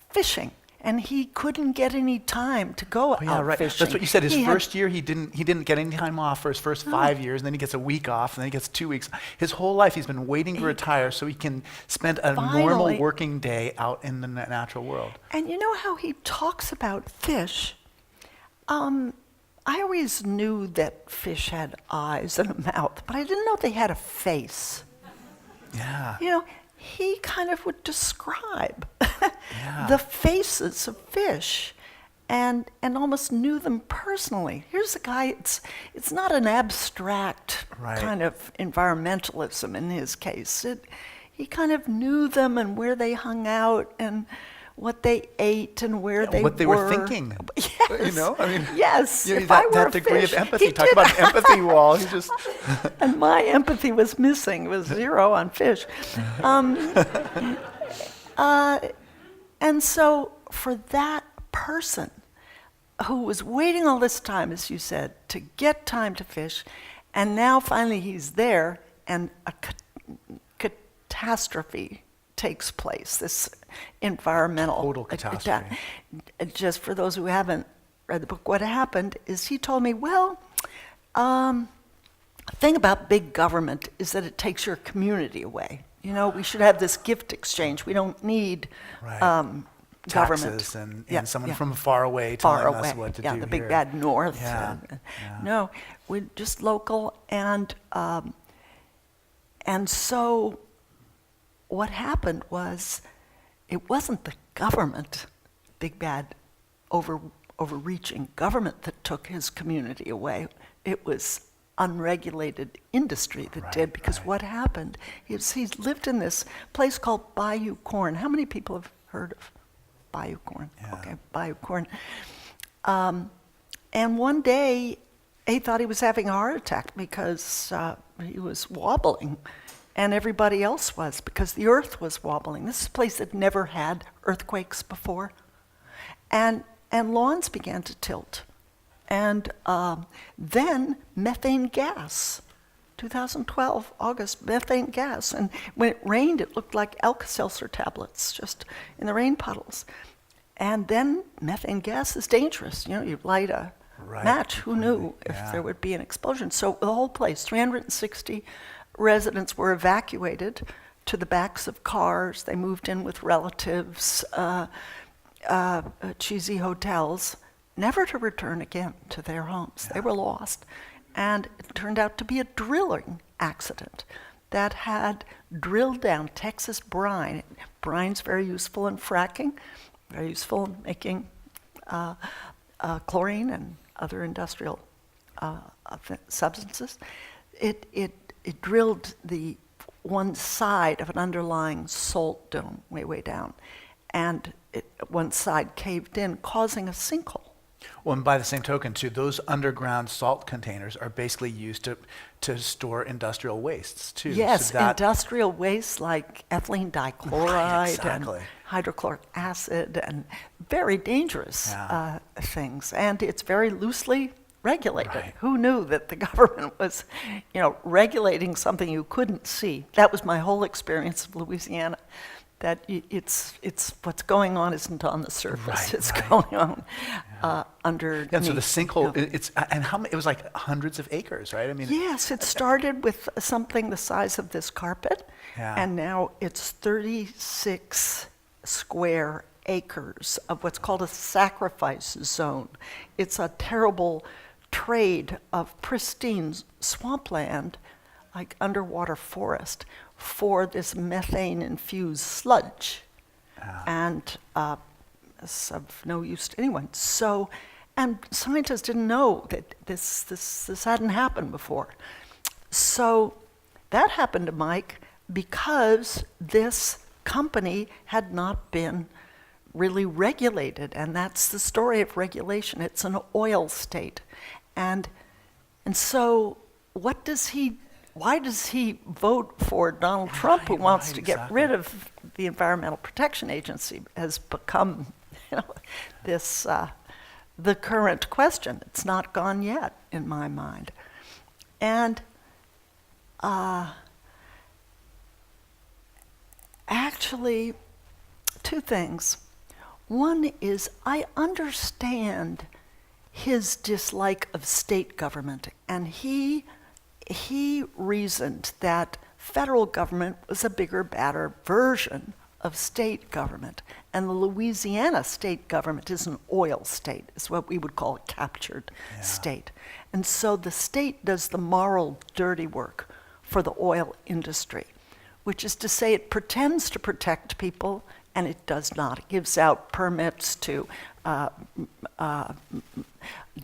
Speaker 2: fishing. And he couldn't get any time to go out
Speaker 1: Right.
Speaker 2: fishing.
Speaker 1: That's what you said. His
Speaker 2: He had-
Speaker 1: first year, he didn't get any time off for his first 5 years, and then he gets a week off, and then he gets 2 weeks. His whole life, he's been waiting to retire so he can spend a normal
Speaker 2: Finally.
Speaker 1: working day out in the natural world.
Speaker 2: And you know how he talks about fish? I always knew that fish had eyes and a mouth, but I didn't know they had a face.
Speaker 1: Yeah.
Speaker 2: He kind of would describe
Speaker 1: Yeah.
Speaker 2: the faces of fish and almost knew them personally. Here's a guy, it's not an abstract
Speaker 1: Right.
Speaker 2: kind of environmentalism in his case. He kind of knew them and where they hung out and what they ate and where they
Speaker 1: what they were thinking.
Speaker 2: Yes. Yes.
Speaker 1: You know,
Speaker 2: If I were
Speaker 1: that
Speaker 2: a
Speaker 1: degree
Speaker 2: fish,
Speaker 1: of empathy.
Speaker 2: he
Speaker 1: Talk
Speaker 2: did.
Speaker 1: about an empathy wall. He just
Speaker 2: And my empathy was missing. It was 0 on fish. And so for that person who was waiting all this time, as you said, to get time to fish, and now finally he's there, and a catastrophe takes place, this environmental...
Speaker 1: Total catastrophe.
Speaker 2: Just for those who haven't read the book, what happened is he told me, well, the thing about big government is that it takes your community away. You know, we should have this gift exchange. We don't need government.
Speaker 1: taxes and someone from far away telling us what to do
Speaker 2: the big
Speaker 1: here.
Speaker 2: bad north.
Speaker 1: Yeah,
Speaker 2: No, we're just local, and so what happened was, it wasn't the government, big bad overreaching government, that took his community away. It was unregulated industry that did, because what happened is he lived in this place called Bayou Corne. How many people have heard of Bayou Corne?
Speaker 1: Yeah.
Speaker 2: Okay, Bayou Corne. And one day he thought he was having a heart attack because he was wobbling, and everybody else was, because the earth was wobbling. This is a place that never had earthquakes before. And lawns began to tilt. And then methane gas, 2012, August, methane gas. And when it rained, it looked like Alka-Seltzer tablets, just in the rain puddles. And then methane gas is dangerous. You know, you light a match, who knew if there would be an explosion? So the whole place, 360 residents were evacuated to the backs of cars. They moved in with relatives, cheesy hotels, never to return again to their homes. They were lost. And it turned out to be a drilling accident that had drilled down Texas brine. Brine's very useful in fracking, very useful in making chlorine and other industrial substances. It drilled the one side of an underlying salt dome way down, and one side caved in, causing a sinkhole.
Speaker 1: Well, and by the same token, too, those underground salt containers are basically used to store industrial wastes, too.
Speaker 2: Yes,
Speaker 1: so
Speaker 2: industrial wastes like ethylene dichloride
Speaker 1: exactly.
Speaker 2: and hydrochloric acid, and very dangerous things. And it's very loosely regulated.
Speaker 1: Right.
Speaker 2: Who knew that the government was, regulating something you couldn't see? That was my whole experience of Louisiana. That it's what's going on isn't on the surface. It's going on underneath.
Speaker 1: And so the sinkhole, and how many? It was like hundreds of acres, right? I mean,
Speaker 2: yes, it started with something the size of this carpet,
Speaker 1: Yeah.
Speaker 2: and now it's 36 square acres of what's called a sacrifice zone. It's a terrible trade of pristine swampland, like underwater forest, for this methane-infused sludge, and it's of no use to anyone. So, and scientists didn't know that this hadn't happened before. So that happened to Mike because this company had not been really regulated, and that's the story of regulation. It's an oil state, and so why does he vote for Donald Trump, who wants to get rid of the Environmental Protection Agency? Has become, this the current question. It's not gone yet, in my mind. And actually, two things. One is, I understand his dislike of state government, and he reasoned that federal government was a bigger, badder version of state government. And the Louisiana state government is an oil state. It's what we would call a captured state. And so the state does the moral dirty work for the oil industry, which is to say it pretends to protect people, and it does not. It gives out permits to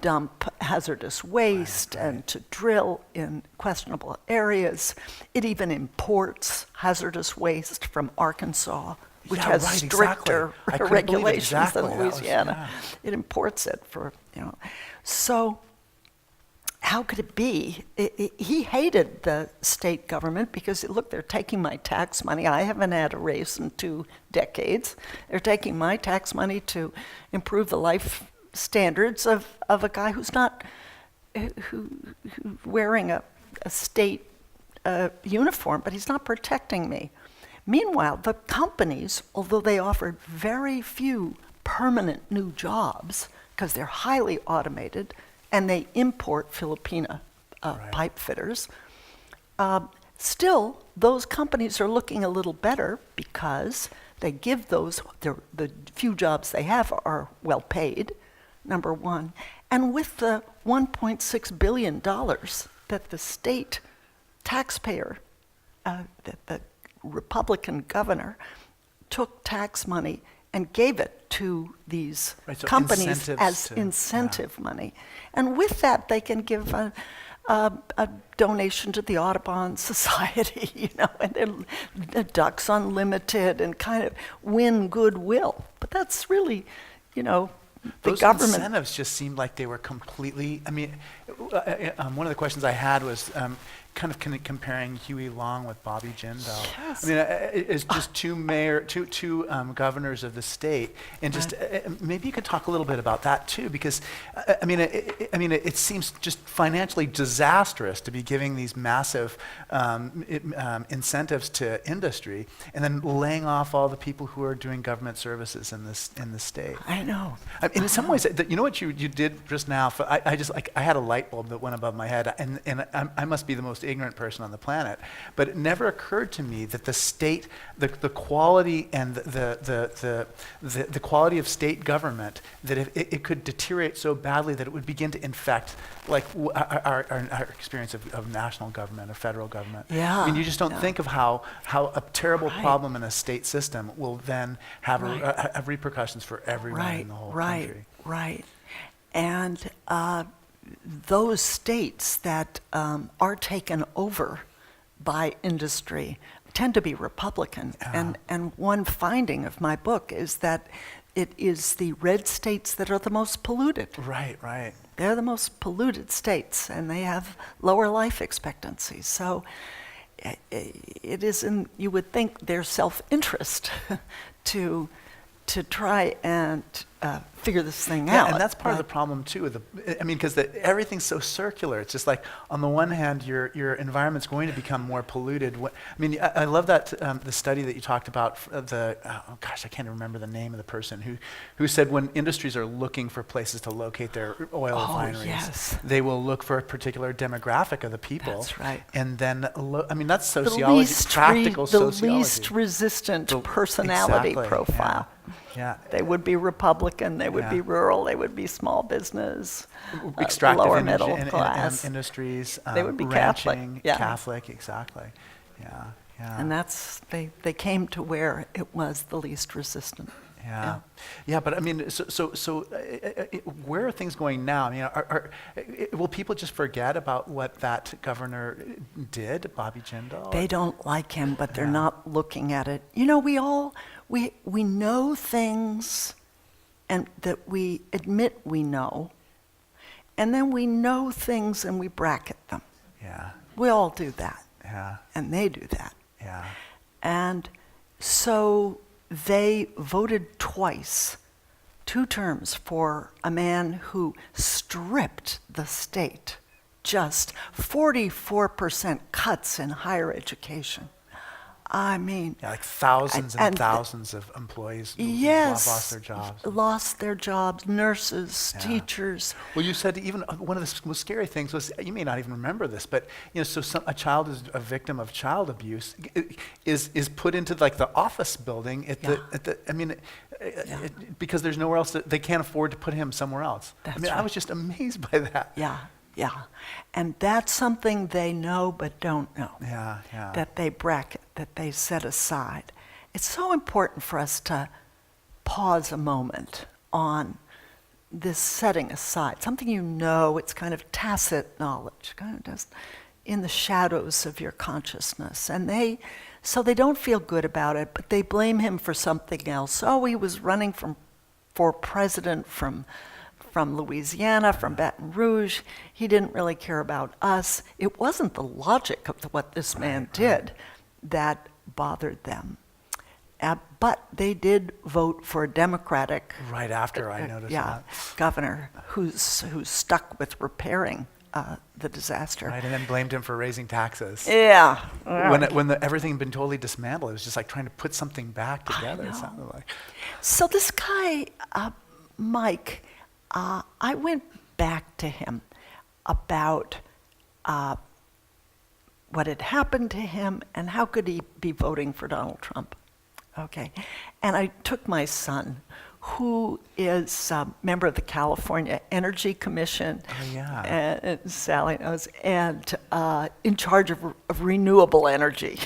Speaker 2: dump hazardous waste and to drill in questionable areas. It even imports hazardous waste from Arkansas, which
Speaker 1: Yeah,
Speaker 2: has
Speaker 1: right,
Speaker 2: stricter
Speaker 1: exactly. I couldn't believe
Speaker 2: regulations
Speaker 1: exactly.
Speaker 2: than
Speaker 1: That was-
Speaker 2: Louisiana.
Speaker 1: yeah.
Speaker 2: It imports it for, So how could it be? He hated the state government because, look, they're taking my tax money. I haven't had a raise in 2 decades. They're taking my tax money to improve the life standards of a guy who's not wearing a state uniform, but he's not protecting me. Meanwhile, the companies, although they offered very few permanent new jobs because they're highly automated and they import Filipina pipe fitters, still those companies are looking a little better because they give the few jobs they have are well paid, number one. And with the $1.6 billion that the state taxpayer, that the Republican governor took tax money and gave it to these
Speaker 1: So
Speaker 2: companies
Speaker 1: incentives
Speaker 2: as
Speaker 1: to-
Speaker 2: incentive money. And with that, they can give a donation to the Audubon Society, and then the Ducks Unlimited, and kind of win goodwill. But that's really, the
Speaker 1: Those
Speaker 2: government.
Speaker 1: incentives just seemed like they were completely. I mean, one of the questions I had was kind of comparing Huey Long with Bobby Jindal.
Speaker 2: Yes.
Speaker 1: I mean, it's just two governors of the state, and just maybe you could talk a little bit about that too, because it seems just financially disastrous to be giving these massive incentives to industry, and then laying off all the people who are doing government services in the state.
Speaker 2: I know.
Speaker 1: In some ways, you know what you did just now. I had a light bulb that went above my head, and I must be the most ignorant person on the planet. But it never occurred to me that the state, the quality and the quality of state government, that if it could deteriorate so badly that it would begin to infect like our experience of national government, of federal government.
Speaker 2: Yeah.
Speaker 1: I mean, you just don't think of how a terrible
Speaker 2: Right.
Speaker 1: problem in a state system will then have have repercussions for everyone in the whole country.
Speaker 2: Right. And those states that are taken over by industry tend to be Republican. And one finding of my book is that it is the red states that are the most polluted.
Speaker 1: Right.
Speaker 2: They're the most polluted states, and they have lower life expectancy. So it is you would think their self-interest to try and figure this thing out.
Speaker 1: Yeah, and that's part of the problem too. Because everything's so circular. It's just like on the one hand, your environment's going to become more polluted. I love that the study that you talked about. I can't remember the name of the person who said when industries are looking for places to locate their oil refineries,
Speaker 2: yes.
Speaker 1: they will look for a particular demographic of the people.
Speaker 2: That's right.
Speaker 1: And then that's sociology, practical sociology.
Speaker 2: The least resistant personality
Speaker 1: exactly,
Speaker 2: profile.
Speaker 1: Yeah.
Speaker 2: They would be Republican, they would
Speaker 1: Yeah.
Speaker 2: be rural, they would be small business,
Speaker 1: Extractive
Speaker 2: lower
Speaker 1: energy
Speaker 2: middle class.
Speaker 1: industries.
Speaker 2: They would be
Speaker 1: ranching,
Speaker 2: Catholic, yeah.
Speaker 1: Catholic, exactly. Yeah.
Speaker 2: And they came to where it was the least resistant.
Speaker 1: Yeah, but where are things going now? Will people just forget about what that governor did, Bobby Jindal?
Speaker 2: They don't like him, but they're not looking at it. We know things and that we admit we know, and then we know things and we bracket them.
Speaker 1: Yeah.
Speaker 2: We all do that.
Speaker 1: Yeah.
Speaker 2: And they do that.
Speaker 1: Yeah.
Speaker 2: And so they voted twice, 2 terms, for a man who stripped the state, just 44% cuts in higher education.
Speaker 1: Like thousands and thousands of employees lost their jobs.
Speaker 2: Lost their jobs, nurses, teachers.
Speaker 1: Well, you said even one of the most scary things was, you may not even remember this, but a child is a victim of child abuse is put into like the office building because there's nowhere else they can't afford to put him somewhere else.
Speaker 2: That's right.
Speaker 1: I was just amazed by that.
Speaker 2: Yeah. And that's something they know but don't know.
Speaker 1: Yeah.
Speaker 2: That they bracket, that they set aside. It's so important for us to pause a moment on this setting aside. Something it's kind of tacit knowledge. Kind of just, in the shadows of your consciousness. And so they don't feel good about it, but they blame him for something else. Oh, he was running for president from Louisiana, from Baton Rouge. He didn't really care about us. It wasn't the logic of what this man did that bothered them. But they did vote for a Democratic
Speaker 1: Right after I noticed that.
Speaker 2: governor who's stuck with repairing the disaster.
Speaker 1: Right, and then blamed him for raising taxes.
Speaker 2: Yeah.
Speaker 1: When everything had been totally dismantled, it was just like trying to put something back together. It sounded like.
Speaker 2: So this guy, Mike, I went back to him about what had happened to him and how could he be voting for Donald Trump. Okay. And I took my son, who is a member of the California Energy Commission.
Speaker 1: Oh, yeah.
Speaker 2: And Sally knows, and in charge of renewable energy.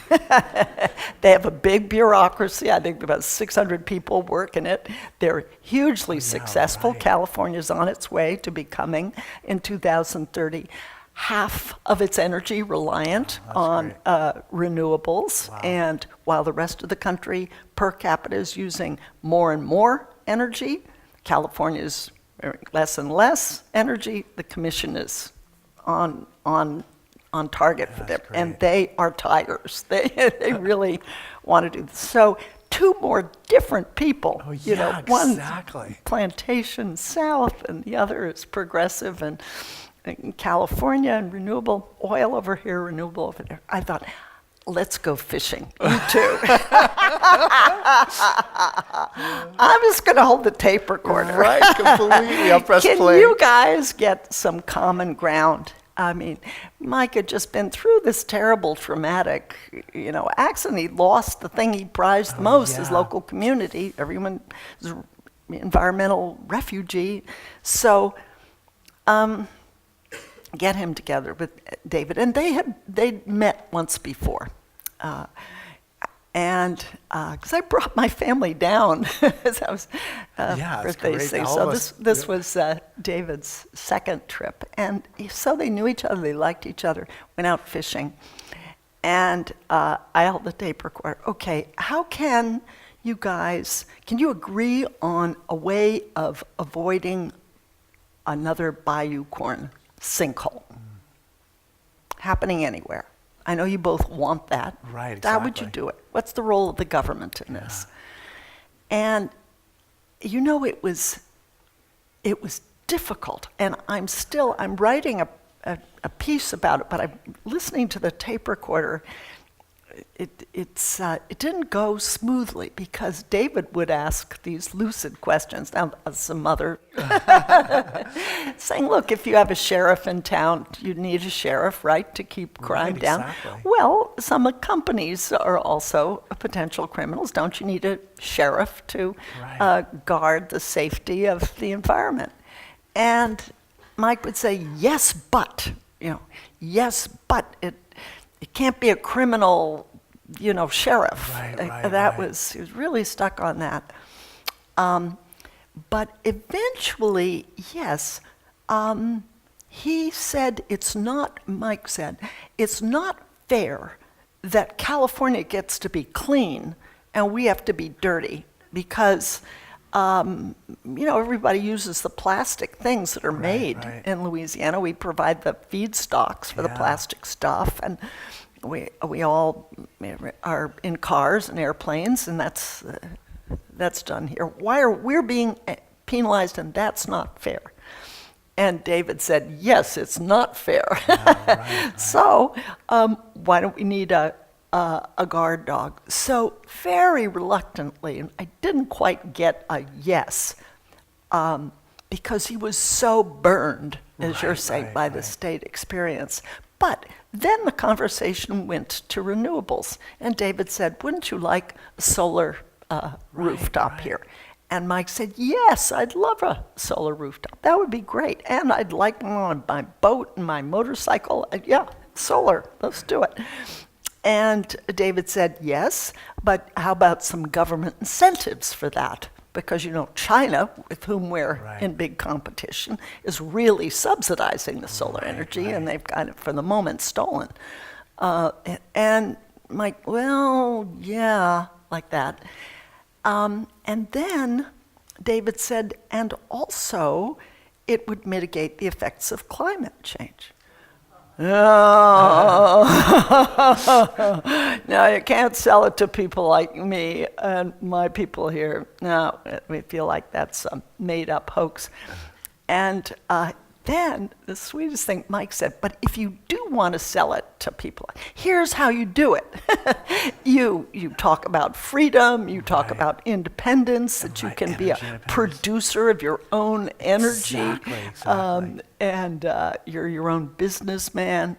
Speaker 2: They have a big bureaucracy. I think about 600 people work in it. They're hugely successful.
Speaker 1: Right.
Speaker 2: California's on its way to becoming, in 2030, half of its energy reliant on renewables.
Speaker 1: Wow.
Speaker 2: And while the rest of the country per capita is using more and more energy, California's less and less energy. The commission is on target for them, and they are tigers. They really want to do this. So two more different people.
Speaker 1: Oh, yeah,
Speaker 2: one
Speaker 1: exactly.
Speaker 2: plantation south, and the other is progressive and in California, and renewable oil over here, renewable over there. I thought, let's go fishing, you two. I'm just going to hold the tape recorder.
Speaker 1: Right, completely. I'll press
Speaker 2: Can
Speaker 1: play.
Speaker 2: you guys get some common ground? I mean, Mike had just been through this terrible, traumatic, accident. He lost the thing he prized the most, his local community. Everyone is an environmental refugee. So, get him together with David, and they'd met once before, and because I brought my family down as I was birthday thing. So this was David's second trip, and so they knew each other, they liked each other, went out fishing, and I held the tape recorder. Okay, how can you agree on a way of avoiding another Bayou Corne sinkhole happening anywhere? I know you both want that.
Speaker 1: Right, exactly.
Speaker 2: How would you do it? What's the role of the government in this? And it was difficult, and I'm writing a piece about it, but I'm listening to the tape recorder. It didn't go smoothly because David would ask these lucid questions. Now, some mother saying, look, if you have a sheriff in town, you need a sheriff, right, to keep crime down.
Speaker 1: Exactly.
Speaker 2: Well, some companies are also potential criminals. Don't you need a sheriff to guard the safety of the environment? And Mike would say, yes, but it can't be a criminal, sheriff. He was really stuck on that. But eventually, yes, he said Mike said, it's not fair that California gets to be clean and we have to be dirty because everybody uses the plastic things that are made in Louisiana. We provide the feedstocks for the plastic stuff, and we all are in cars and airplanes, and that's done here. Why are we being penalized, and that's not fair? And David said, yes, it's not fair. So why don't we need a guard dog? So very reluctantly, and I didn't quite get a yes, because he was so burned, as you're saying, by the state experience. But then the conversation went to renewables, and David said, wouldn't you like a solar rooftop here? And Mike said, yes, I'd love a solar rooftop. That would be great. And I'd like one on my boat and my motorcycle. Solar, let's do it. And David said, yes, but how about some government incentives for that? because, China, with whom we're
Speaker 1: Right.
Speaker 2: in big competition, is really subsidizing the solar energy, and they've kind of, for the moment, stolen. And Mike, well, yeah, like that. And then David said, and also it would mitigate the effects of climate change. No, no, you can't sell it to people like me and my people here. No, we feel like that's a made-up hoax. And then the sweetest thing Mike said, but if you do want to sell it to people, here's how you do it. You talk about freedom, you talk about independence, that you can be a producer of your own energy, and you're your own businessman.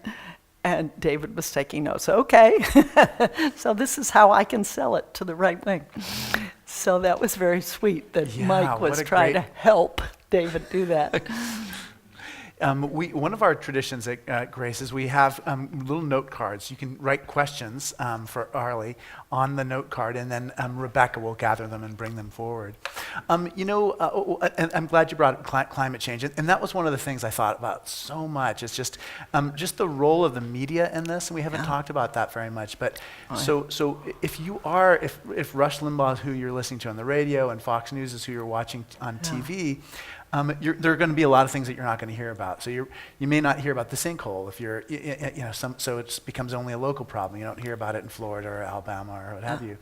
Speaker 2: And David was taking notes. Okay, so this is how I can sell it to the right wing. So that was very sweet that Mike was trying to help David do that.
Speaker 1: One of our traditions at Grace is we have little note cards. You can write questions for Arlie on the note card, and then Rebecca will gather them and bring them forward. And I'm glad you brought up climate change, and that was one of the things I thought about so much. It's just the role of the media in this, and we haven't talked about that very much. But so if Rush Limbaugh is who you're listening to on the radio, and Fox News is who you're watching on TV. There are going to be a lot of things that you're not going to hear about. So you may not hear about the sinkhole if you're, so it becomes only a local problem. You don't hear about it in Florida or Alabama or what have you.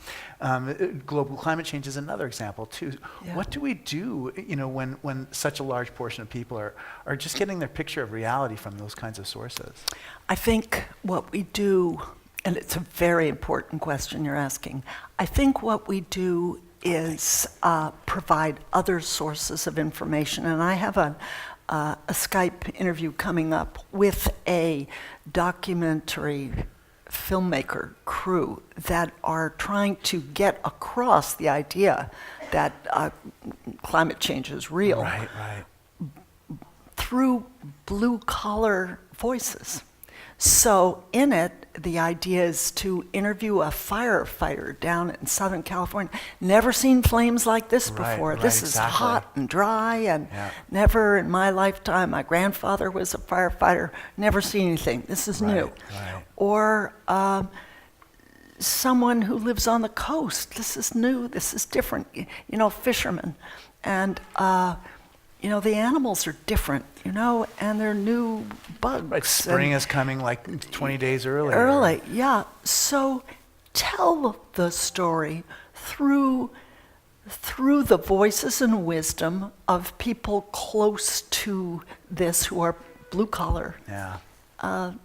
Speaker 1: Global climate change is another example too.
Speaker 2: Yeah.
Speaker 1: What do we do, when such a large portion of people are just getting their picture of reality from those kinds of sources?
Speaker 2: I think what we do, and it's a very important question you're asking, I think what we do is provide other sources of information. And I have a Skype interview coming up with a documentary filmmaker crew that are trying to get across the idea that climate change is real through blue-collar voices. So in it, the idea is to interview a firefighter down in Southern California. Never seen flames like this before. This is hot and dry, and never in my lifetime, my grandfather was a firefighter, never seen anything. This is new. Or someone who lives on the coast. This is new, this is different. Fishermen. And the animals are different, and they're new bugs.
Speaker 1: Right, spring is coming like 20 days earlier.
Speaker 2: Early, yeah. So tell the story through the voices and wisdom of people close to this who are blue collar.
Speaker 1: Yeah.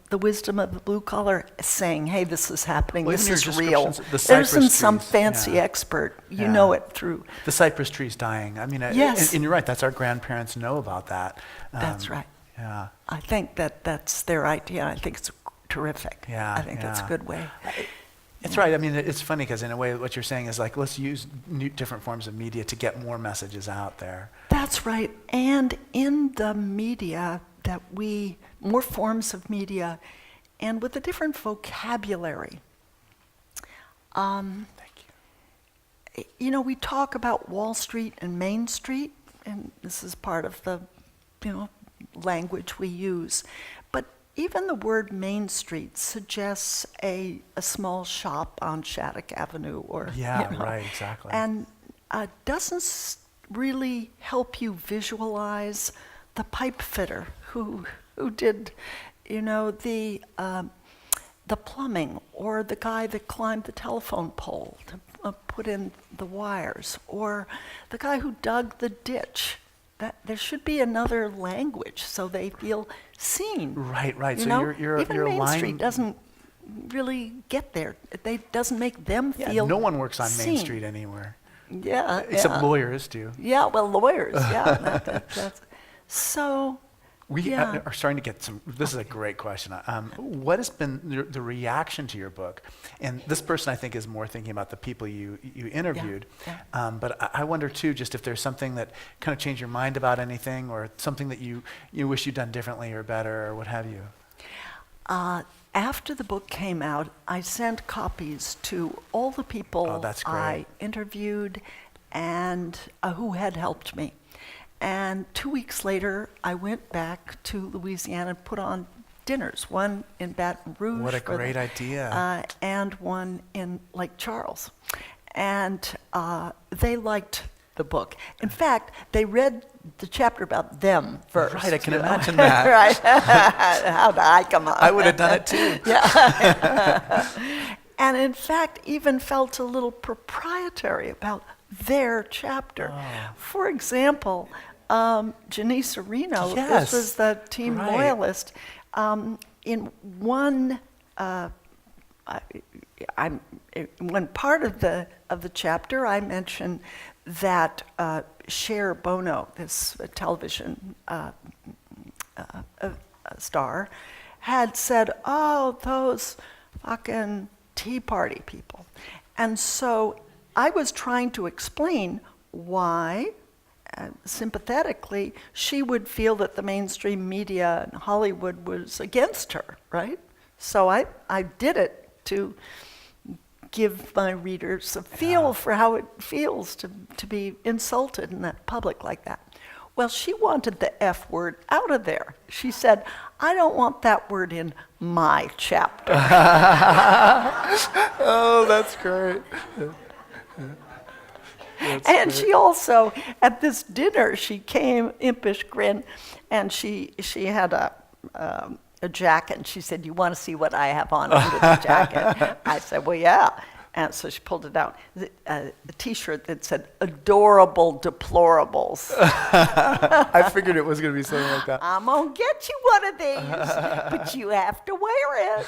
Speaker 2: The wisdom of the blue collar saying, hey, this is happening,
Speaker 1: Well,
Speaker 2: this
Speaker 1: even
Speaker 2: is
Speaker 1: your
Speaker 2: real.
Speaker 1: descriptions,
Speaker 2: There isn't some
Speaker 1: trees,
Speaker 2: fancy expert. You know it through.
Speaker 1: The cypress trees dying. I mean,
Speaker 2: Yes.
Speaker 1: and you're right, that's our grandparents know about that.
Speaker 2: That's right.
Speaker 1: Yeah.
Speaker 2: I think that's their idea. I think it's terrific.
Speaker 1: Yeah,
Speaker 2: I think it's a good way.
Speaker 1: It's right. I mean, it's funny because in a way what you're saying is like, let's use different forms of media to get more messages out there.
Speaker 2: That's right. And in the media more forms of media, and with a different vocabulary.
Speaker 1: Thank you.
Speaker 2: We talk about Wall Street and Main Street, and this is part of the, language we use. But even the word Main Street suggests a small shop on Shattuck Avenue, or
Speaker 1: right, exactly.
Speaker 2: and doesn't really help you visualize the pipe fitter who did, the plumbing, or the guy that climbed the telephone pole to put in the wires, or the guy who dug the ditch. That there should be another language so they feel seen.
Speaker 1: Right.
Speaker 2: So
Speaker 1: you're
Speaker 2: even Main Street doesn't really get there. It doesn't make them feel.
Speaker 1: No one works on Main
Speaker 2: seen.
Speaker 1: Street anywhere.
Speaker 2: Yeah.
Speaker 1: Except lawyers do.
Speaker 2: Yeah, well, lawyers. Yeah. That's so.
Speaker 1: We are starting to get some. This is a great question. What has been the reaction to your book? And this person, I think, is more thinking about the people you interviewed. But I wonder too, just if there's something that kind of changed your mind about anything, or something that you wish you'd done differently or better, or what have you.
Speaker 2: After the book came out, I sent copies to all the people I interviewed, and who had helped me. And 2 weeks later, I went back to Louisiana and put on dinners, one in Baton Rouge.
Speaker 1: What a great idea.
Speaker 2: And one in Lake Charles. And they liked the book. In fact, they read the chapter about them first.
Speaker 1: Right, I can imagine that.
Speaker 2: Right. How'd I come up?
Speaker 1: I would have done it too.
Speaker 2: Yeah. And in fact, even felt a little proprietary about their chapter.
Speaker 1: Oh.
Speaker 2: For example, Janice Areno,
Speaker 1: Yes,
Speaker 2: this was the team
Speaker 1: right.
Speaker 2: loyalist, in one one part of the chapter, I mentioned that Cher Bono, this television star, had said, "Oh, those fucking Tea Party people," and so I was trying to explain why. Sympathetically, she would feel that the mainstream media and Hollywood was against her, right? So I did it to give my readers a feel for how it feels to be insulted in that public like that. Well, she wanted the F word out of there. She said, "I don't want that word in my chapter."
Speaker 1: Oh, that's great.
Speaker 2: And she also, at this dinner, she came, impish grin, and she had a jacket, and she said, "You want to see what I have on under the jacket?" I said, "Well, yeah." And so she pulled it out, a T-shirt that said, "Adorable deplorables."
Speaker 1: I figured it was going to be something like that.
Speaker 2: "I'm going to get you one of these, but you have to wear it."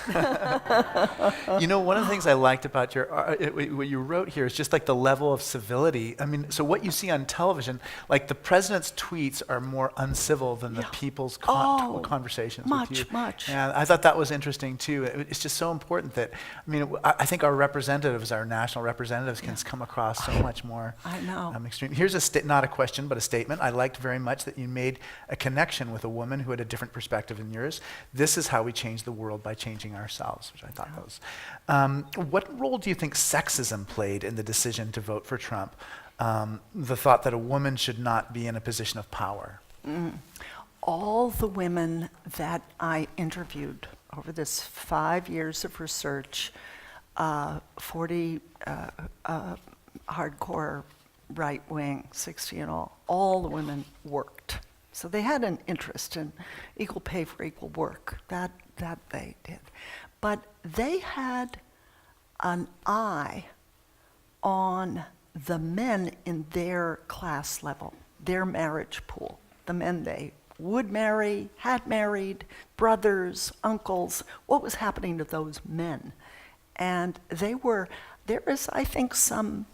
Speaker 1: You know, one of the things I liked about what you wrote here is just like the level of civility. I mean, so what you see on television, like the president's tweets are more uncivil than the people's conversations with you.
Speaker 2: Much.
Speaker 1: Yeah, I thought that was interesting too. It's just so important that, I mean, I think our representatives, our national representatives, can come across so much more extreme. Here's not a question, but a statement. I liked very much that you made a connection with a woman who had a different perspective than yours. This is how we change the world, by changing ourselves, which I thought was. What role do you think sexism played in the decision to vote for Trump? The thought that a woman should not be in a position of power.
Speaker 2: All the women that I interviewed over this 5 years of research, 40 hardcore right wing, 60 in all the women worked. So they had an interest in equal pay for equal work. That they did. But they had an eye on the men in their class level, their marriage pool, the men they would marry, had married, brothers, uncles, what was happening to those men. And there is, I think, some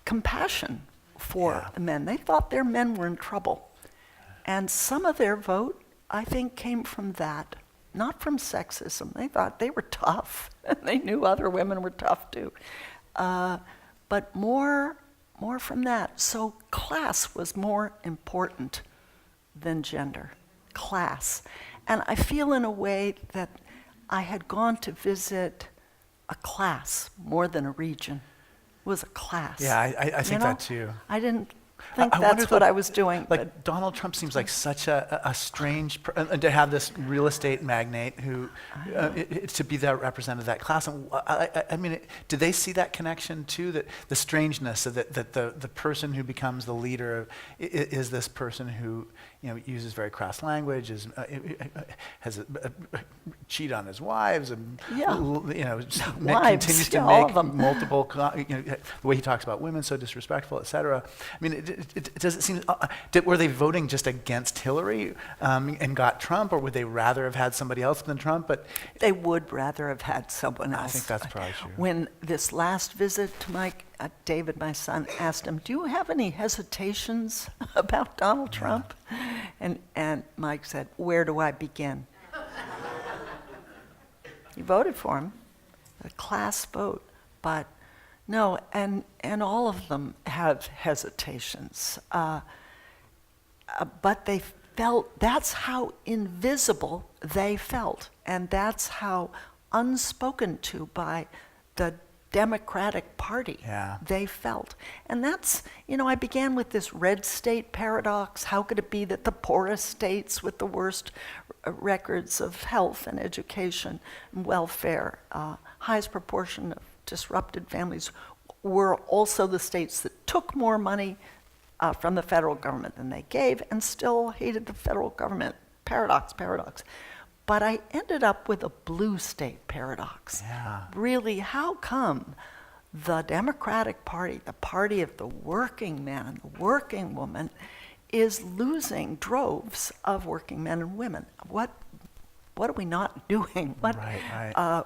Speaker 2: compassion for the men. They thought their men were in trouble. And some of their vote, I think, came from that, not from sexism. They thought they were tough, and they knew other women were tough too. But more from that. So class was more important than gender, class. And I feel in a way that I had gone to visit a class more than a region. It was a class.
Speaker 1: Yeah, I think that too.
Speaker 2: I didn't think
Speaker 1: I
Speaker 2: that's what I was doing.
Speaker 1: Like Donald Trump seems like such a strange, to have this real estate magnate who, to be that representative of that class. And I mean, did they see that connection too? That the strangeness of that the person who becomes the leader is this person who, uses very crass language, has cheat on his wives, and continues to make multiple. The way he talks about women, so disrespectful, etc. I mean, does it seem? Were they voting just against Hillary and got Trump, or would they rather have had somebody else than Trump? But
Speaker 2: they would rather have had someone else.
Speaker 1: I think that's probably true.
Speaker 2: When this last visit to Mike, David, my son, asked him, "Do you have any hesitations about Donald Trump?" And Mike said, "Where do I begin?" You voted for him, a class vote, but no, and all of them have hesitations. But they felt, that's how invisible they felt, and that's how unspoken to by the Democratic Party,
Speaker 1: Yeah.
Speaker 2: they felt. And that's, I began with this red state paradox. How could it be that the poorest states with the worst records of health and education and welfare, highest proportion of disrupted families, were also the states that took more money from the federal government than they gave and still hated the federal government? Paradox. But I ended up with a blue state paradox.
Speaker 1: Yeah.
Speaker 2: Really, how come the Democratic Party, the party of the working man, the working woman, is losing droves of working men and women? What are we not doing?
Speaker 1: Right.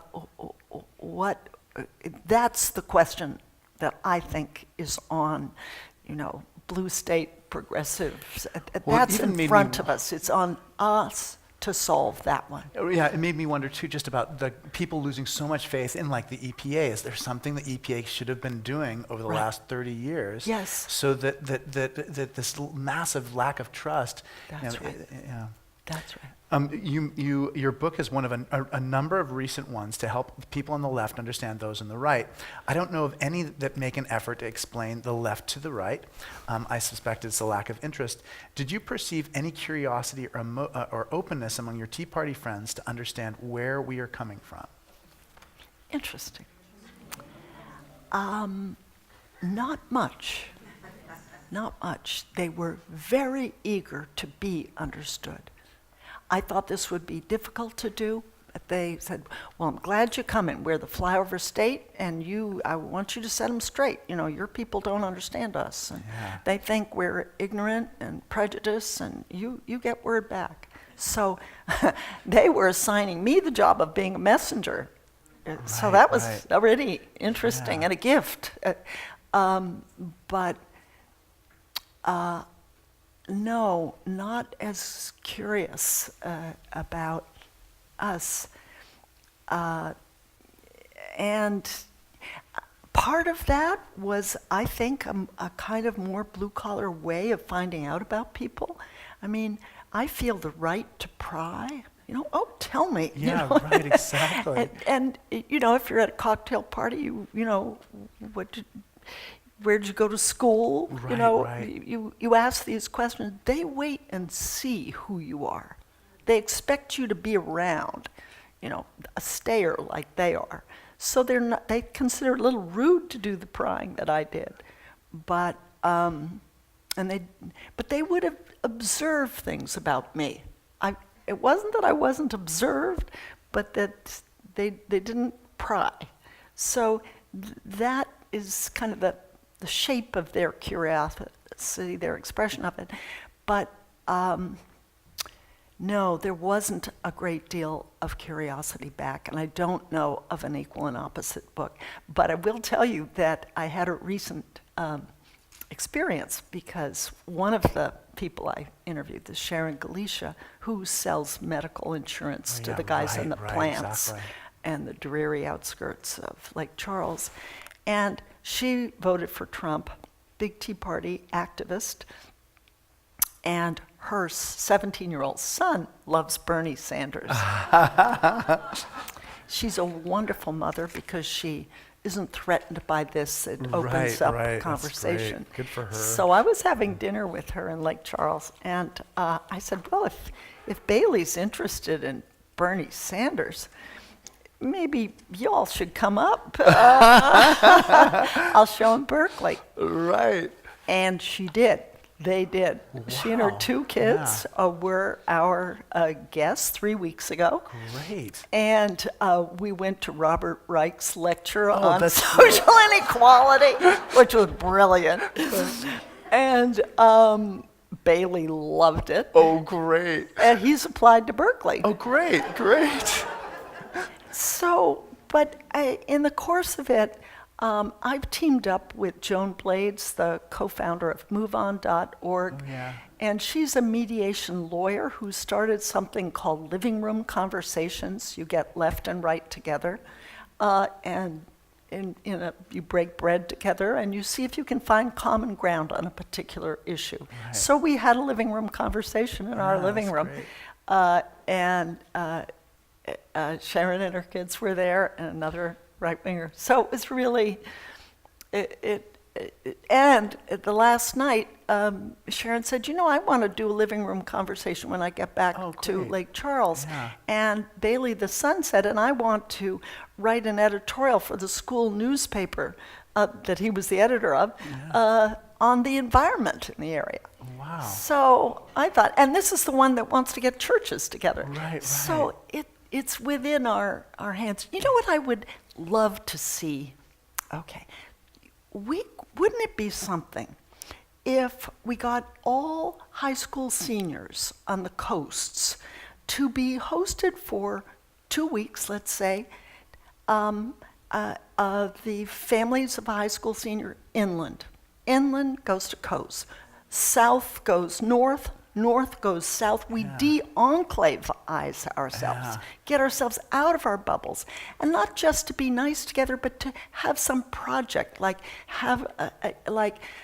Speaker 2: That's the question that I think is on, blue state progressives. That's in front of us. It's on us to solve that one.
Speaker 1: Yeah, it made me wonder too, just about the people losing so much faith in like the EPA. Is there something the EPA should have been doing over the last 30 years?
Speaker 2: Yes.
Speaker 1: So that this massive lack of trust.
Speaker 2: That's right.
Speaker 1: Yeah.
Speaker 2: That's right.
Speaker 1: Your book is one of a number of recent ones to help people on the left understand those on the right. I don't know of any that make an effort to explain the left to the right. I suspect it's a lack of interest. Did you perceive any curiosity or openness among your Tea Party friends to understand where we are coming from?
Speaker 2: Interesting. Not much. Not much. They were very eager to be understood. I thought this would be difficult to do. But they said, well, I'm glad you're coming. We're the flyover state, and I want you to set them straight. Your people don't understand us. And they think we're ignorant and prejudiced, and you get word back. So they were assigning me the job of being a messenger. So that was already interesting and a gift. No, not as curious about us. And part of that was, I think, a kind of more blue-collar way of finding out about people. I mean, I feel the right to pry. Tell me.
Speaker 1: Yeah, right, exactly.
Speaker 2: and if you're at a cocktail party, where'd you go to school?
Speaker 1: Right.
Speaker 2: You ask these questions. They wait and see who you are. They expect you to be around, a stayer like they are. So they consider it a little rude to do the prying that I did, but they would have observed things about me. It wasn't that I wasn't observed, but that they didn't pry. So that is kind of the shape of their curiosity, their expression of it. But no, there wasn't a great deal of curiosity back, and I don't know of an equal and opposite book. But I will tell you that I had a recent experience, because one of the people I interviewed is Sharon Galicia, who sells medical insurance to the guys in the plants and the dreary outskirts of Lake Charles. And she voted for Trump, big Tea Party activist, and her 17-year-old son loves Bernie Sanders. She's a wonderful mother because she isn't threatened by this. It opens up conversation.
Speaker 1: That's great. Good for her.
Speaker 2: So I was having dinner with her in Lake Charles, and I said, well, if Bailey's interested in Bernie Sanders, maybe y'all should come up. I'll show him Berkeley.
Speaker 1: Right.
Speaker 2: And she did. They did. Wow. She and her two kids were our guests 3 weeks ago.
Speaker 1: Great.
Speaker 2: And we went to Robert Reich's lecture on social inequality, which was brilliant. And Bailey loved it.
Speaker 1: Oh, great.
Speaker 2: And he's applied to Berkeley.
Speaker 1: Oh, great.
Speaker 2: So, but in the course of it, I've teamed up with Joan Blades, the co-founder of MoveOn.org, and she's a mediation lawyer who started something called Living Room Conversations. You get left and right together, and you break bread together, and you see if you can find common ground on a particular issue. Right. So we had a living room conversation in our living room, and Sharon and her kids were there, and another right-winger. So it was really, and at the last night, Sharon said, I want to do a living room conversation when I get back to Lake Charles.
Speaker 1: Yeah.
Speaker 2: And Bailey, the son, said, and I want to write an editorial for the school newspaper that he was the editor of, on the environment in the area.
Speaker 1: Wow.
Speaker 2: So I thought, and this is the one that wants to get churches together.
Speaker 1: Right.
Speaker 2: So it's within our hands. You know what I would love to see? Okay. Wouldn't it be something if we got all high school seniors on the coasts to be hosted for 2 weeks, let's say, the families of a high school senior inland. Inland goes to coast. South goes north. North goes south. We de-enclavize ourselves, get ourselves out of our bubbles, and not just to be nice together, but to have some project like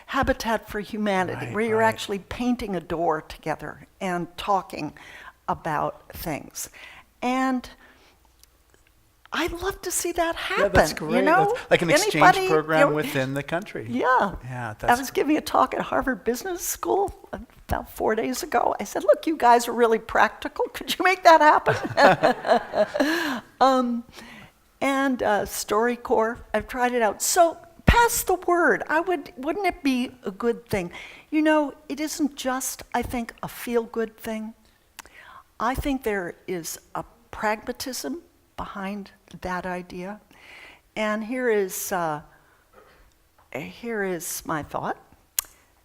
Speaker 2: Habitat for Humanity, where you're actually painting a door together and talking about things. And I'd love to see that happen.
Speaker 1: Yeah, that's great. That's like an exchange program within the country.
Speaker 2: Yeah.
Speaker 1: Yeah,
Speaker 2: I was giving a talk at Harvard Business School about 4 days ago. I said, look, you guys are really practical. Could you make that happen? And StoryCorps, I've tried it out. So pass the word. Wouldn't it be a good thing? It isn't just, I think, a feel-good thing. I think there is a pragmatism behind that idea. And here is my thought,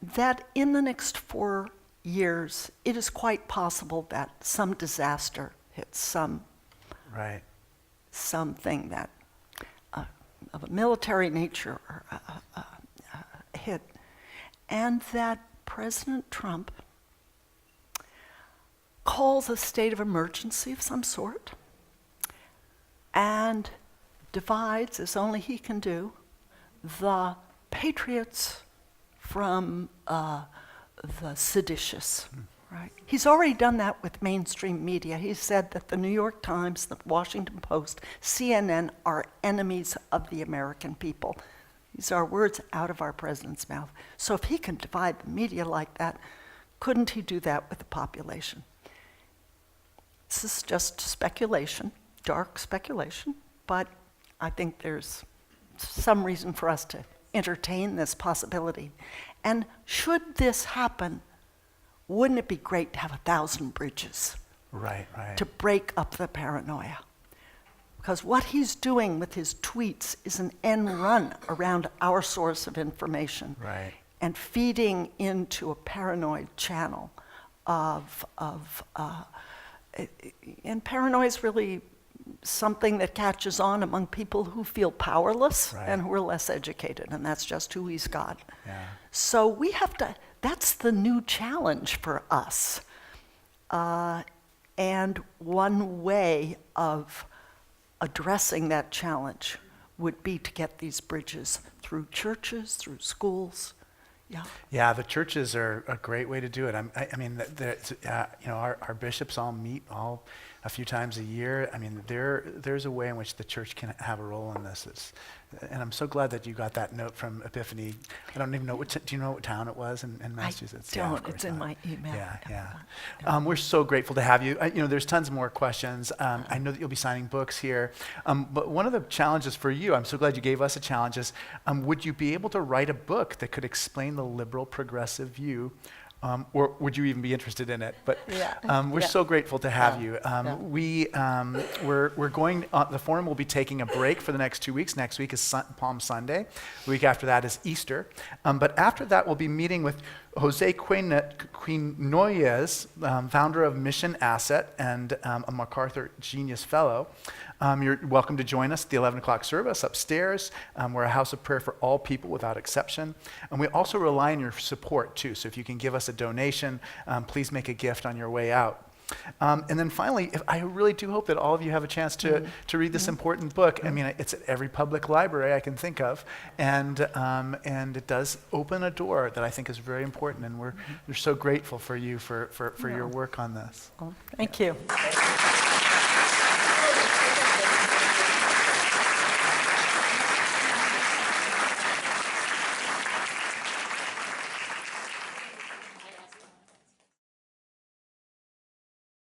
Speaker 2: that in the next 4 years, it is quite possible that some disaster hits, something that of a military nature hit, and that President Trump calls a state of emergency of some sort, and divides, as only he can do, the patriots from the seditious, right? He's already done that with mainstream media. He said that the New York Times, the Washington Post, CNN are enemies of the American people. These are words out of our president's mouth. So if he can divide the media like that, couldn't he do that with the population? This is just speculation. Dark speculation, but I think there's some reason for us to entertain this possibility. And should this happen, wouldn't it be great to have 1,000 bridges?
Speaker 1: Right.
Speaker 2: To break up the paranoia. Because what he's doing with his tweets is an end run around our source of information.
Speaker 1: Right.
Speaker 2: And feeding into a paranoid channel and paranoia is really something that catches on among people who feel powerless and who are less educated, and that's just who he's got.
Speaker 1: Yeah.
Speaker 2: So we have to, that's the new challenge for us. And one way of addressing that challenge would be to get these bridges through churches, through schools.
Speaker 1: Yeah, the churches are a great way to do it. I mean, our bishops all meet a few times a year. I mean, there's a way in which the church can have a role in this. And I'm so glad that you got that note from Epiphany. I don't even know, do you know what town it was in Massachusetts?
Speaker 2: I don't, it's in my email.
Speaker 1: Yeah. We're so grateful to have you. There's tons more questions. I know that you'll be signing books here. But one of the challenges for you, I'm so glad you gave us a challenge, is would you be able to write a book that could explain the liberal progressive view? Or would you even be interested in it? But we're so grateful to have you. We're going. The forum will be taking a break for the next 2 weeks. Next week is Palm Sunday. The week after that is Easter. But after that, we'll be meeting with Jose Quinones, founder of Mission Asset and a MacArthur Genius Fellow. You're welcome to join us at the 11 o'clock service upstairs. We're a house of prayer for all people without exception. And we also rely on your support too. So if you can give us a donation, please make a gift on your way out. And then finally, I really do hope that all of you have a chance to read this important book. I mean, it's at every public library I can think of, and it does open a door that I think is very important. And we're so grateful for you for your work on this.
Speaker 2: Well, thank you.